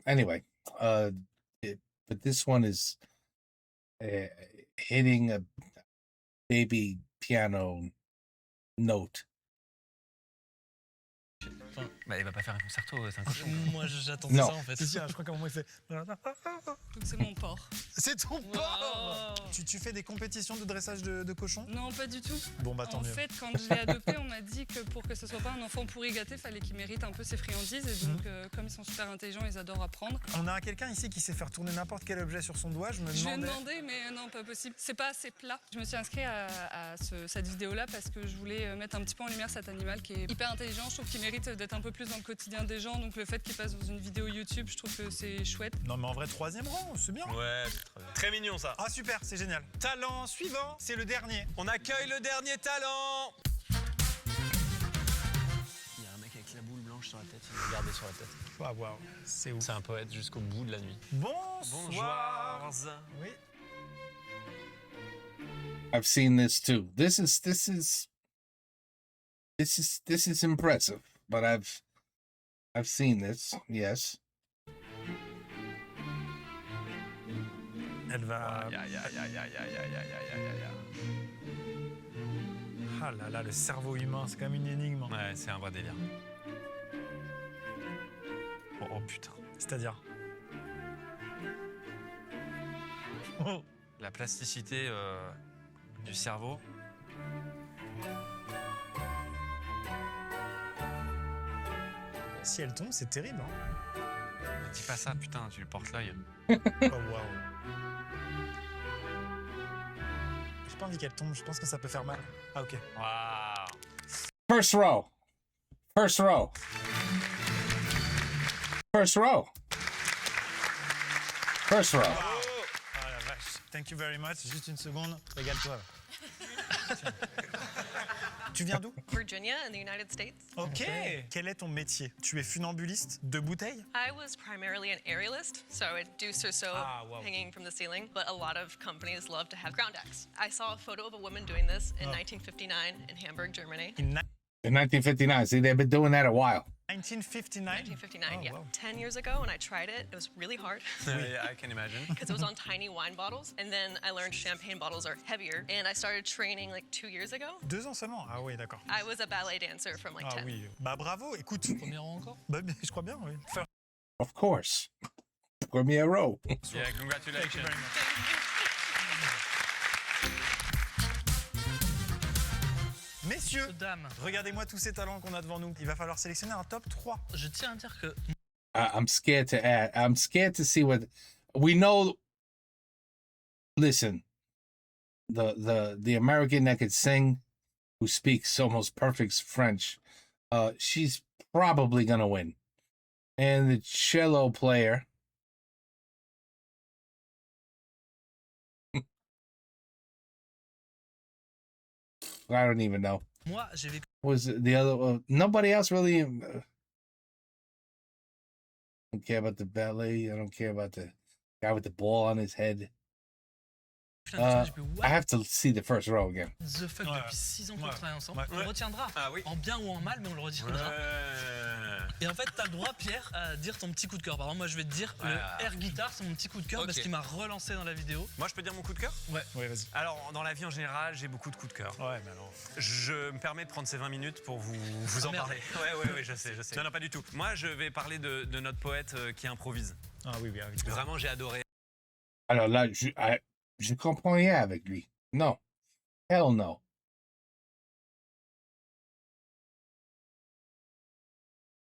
Anyway, but this one is hitting a baby piano note.
Bah, il va pas faire un concerto, c'est un cochon.
Moi, j'attendais
Non.
ça en fait.
Si, je crois qu'à un moment il fait.
C'est mon porc.
C'est ton porc. Tu fais des compétitions de dressage de cochons?
Non, pas du tout.
Bon, bah tant
En
mieux.
fait, quand je l'ai adopté, on m'a dit que pour que ce soit pas un enfant pourri gâté, fallait qu'il mérite un peu ses friandises. Et donc, comme ils sont super intelligents, ils adorent apprendre.
On a quelqu'un ici qui sait faire tourner n'importe quel objet sur son doigt. Je me
Je lui ai
demandais.
demandé, mais non, pas possible. C'est pas assez plat. Je me suis inscrite à cette vidéo-là parce que je voulais mettre un petit peu en lumière cet animal qui est hyper intelligent. Je trouve qu'il mérite d'être un peu plus dans le quotidien des gens. Donc le fait qu'il passe dans une vidéo YouTube, je trouve que c'est chouette.
Non, mais en vrai, 3e rang, c'est bien.
Ouais, c'est très bien. Très mignon ça.
Ah, super, c'est génial. Talent suivant, c'est le dernier.
On accueille le dernier talent.
Il y a un mec avec la boule blanche sur la tête, il est gardé sur la tête.
Ah, waouh, c'est ouf.
C'est un poète jusqu'au bout de la nuit.
Bonsoir.
Bonjour.
Oui.
I've seen this too. This is impressive, but I've seen this. Yes.
Elle va. Ah là là, le cerveau humain, c'est quand même une énigme.
Ouais, c'est un vrai délire. Oh putain.
C'est-à-dire.
La plasticité du cerveau.
Si elle tombe, c'est terrible. Hein.
Ne dis pas ça, putain, tu lui portes l'œil.
Oh waouh. J'ai pas envie qu'elle tombe, je pense que ça peut faire mal. Ah ok.
Waouh.
First row. First row. First row. First row.
Ah la vache. Thank you very much. Juste une seconde. Régale-toi. Tu viens d'où?
Virginia, in the United States.
Ok. Quel est ton métier? Tu es funambuliste de bouteille?
I was primarily an aerialist, so I would do sursaut
wow.
hanging from the ceiling, but a lot of companies love to have ground acts. I saw a photo of a woman doing this in 1959 in Hamburg, Germany.
In 1959. See, they've been doing that a while.
1959?
1959, yeah.
wow.
10 years ago, when I tried it, it was really hard.
Yeah, I can imagine.
Because it was on tiny wine bottles, and then I learned champagne bottles are heavier, and I started training like 2 years ago.
2 ans seulement? Ah oui, d'accord.
I was a ballet dancer from like
Ah
10.
oui. Bah bravo, écoute.
Premier rang encore?
Bah, je crois bien, oui.
Of course. Premier row.
Yeah, congratulations.
Messieurs,
Dames,
regardez-moi tous ces talents qu'on a devant nous. Il va falloir sélectionner un top 3.
je tiens à dire que
I'm scared to add. I'm scared to see what we know. Listen, the American that could sing, who speaks almost perfect French, she's probably gonna win. And the cello player, I don't even know.
moi, j'ai vécu.
Was the other? Nobody else really. I don't care about the ballet. I don't care about the guy with the ball on his head. I have to see the first row again.
The Fuck depuis 6 ans qu'on travaille ensemble. On le retiendra.
Ah oui.
En bien ou en mal, mais on le retiendra. Et en fait, t'as le droit, Pierre, à dire ton petit coup de cœur. Par exemple, moi, je vais te dire le air guitar, c'est mon petit coup de cœur parce qu'il m'a relancé dans la vidéo.
Moi, je peux dire mon coup de cœur?
Ouais.
Ouais, vas-y.
Alors, dans la vie en général, j'ai beaucoup de coups de cœur.
Ouais, mais alors.
Je me permets de prendre ces 20 minutes pour vous en parler. Ouais, je sais. Non, pas du tout. Moi, je vais parler de notre poète qui improvise.
Ah oui.
Vraiment, j'ai adoré.
Alors là, je comprends rien avec lui. No. Hell no.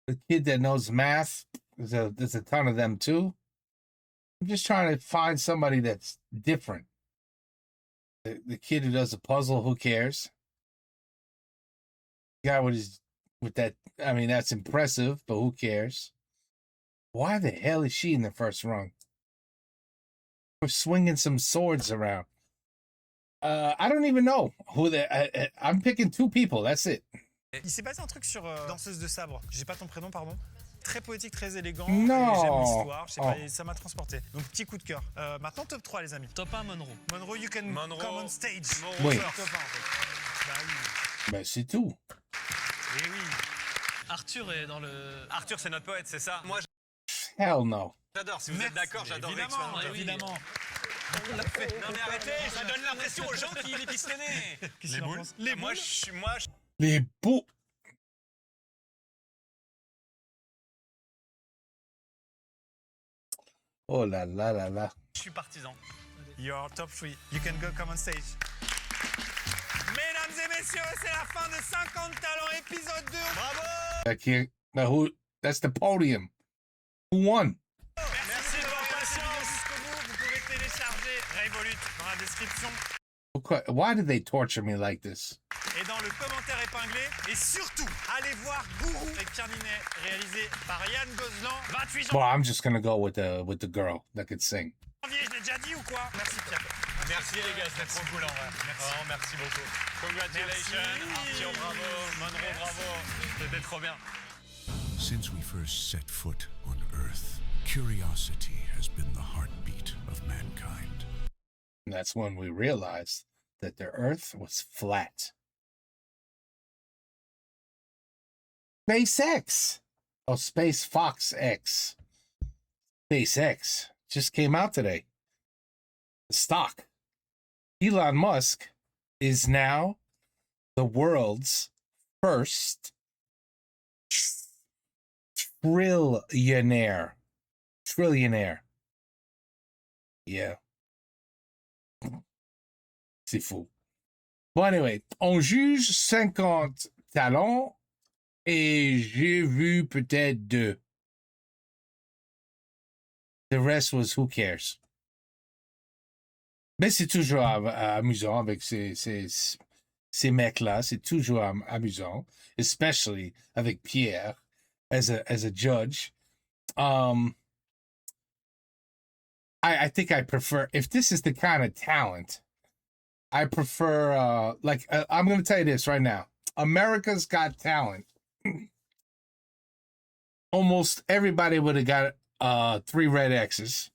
The kid that knows math, there's a ton of them too. I'm just trying to find somebody that's different. The kid who does the puzzle, who cares? The guy with that, I mean, that's impressive, but who cares? Why the hell is she in the first rung? We're swinging some swords around. I don't even know who I'm picking 2 people, that's it.
Il s'est passé un truc sur Danseuse de sabre. J'ai pas ton prénom, pardon. Très poétique, très élégant.
Non.
Et j'aime l'histoire. Je sais pas, ça m'a transporté. Donc petit coup de cœur. Maintenant top 3 les amis.
Top 1 Monroe.
Monroe, you can come on stage.
Oui.
Top 1 en fait. Bah oui.
Ben, c'est tout.
Et oui.
Arthur est dans le...
Arthur, c'est notre poète, c'est ça? Moi,
Hell no.
j'adore. Si vous êtes d'accord, j'adore
Évidemment, évidemment.
On l'a fait. Non mais arrêtez, ça donne l'impression aux gens qu'il est pistonné.
Les boules. Les
moi,
boules.
Les boules. Oh là là là là.
Je suis partisan.
Your top 3. You can go come on stage. Mesdames et messieurs, c'est la fin de 50 talents épisode 2. Bravo.
That's the podium. Who won?
Merci de votre patience jusqu'au bout. Vous pouvez télécharger Revolut dans la description.
Why did they torture me like this?
Et dans le commentaire épinglé. Et surtout, allez voir Gourou avec Pierre Ninet, réalisé par Yann Gozlan. 28
Well,
janvier.
I'm just gonna go with the girl that could sing.
Je l'ai déjà dit ou quoi? Merci Pierre.
Merci les gars, c'était trop cool en vrai.
Merci.
Merci beaucoup. Congratulations. Arthur, bravo. Monroe, bravo. C'était trop bien.
Since we first set foot on Earth, curiosity has been the heartbeat of mankind.
And that's when we realized that the Earth was flat. SpaceX. Oh, Space Fox X. SpaceX just came out today. The stock. Elon Musk is now the world's first trillionaire. Yeah. C'est fou. Bon, anyway, on juge 50 talents et j'ai vu peut-être 2. The rest was who cares. Mais c'est toujours amusant avec ces mecs-là. C'est toujours amusant, especially avec Pierre as a judge. I think I prefer, if this is the kind of talent, I prefer, I'm going to tell you this right now. America's Got Talent. Almost everybody would have got 3 red X's.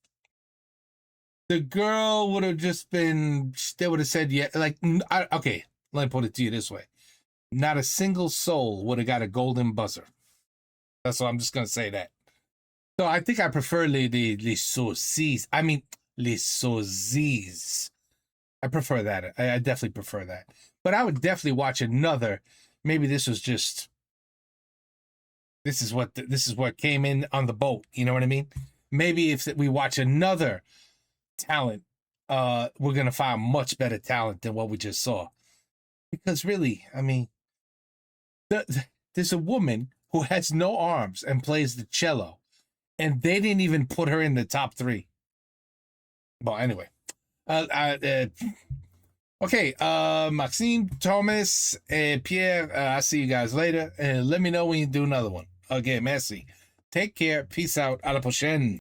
The girl would have just been, they would have said, yeah, okay, let me put it to you this way. Not a single soul would have got a golden buzzer. That's what I'm just going to say that. So I think I prefer les sosies. I mean, les sosies. I prefer that. I definitely prefer that. But I would definitely watch another. Maybe this was just, this is what came in on the boat. You know what I mean? Maybe if we watch another talent, we're going to find much better talent than what we just saw. Because really, I mean, there's a woman who has no arms and plays the cello. And they didn't even put her in the top 3. Well, anyway. Okay, Maxime, Thomas, and Pierre, I'll see you guys later. And let me know when you do another one. Okay, merci. Take care. Peace out. À la prochaine.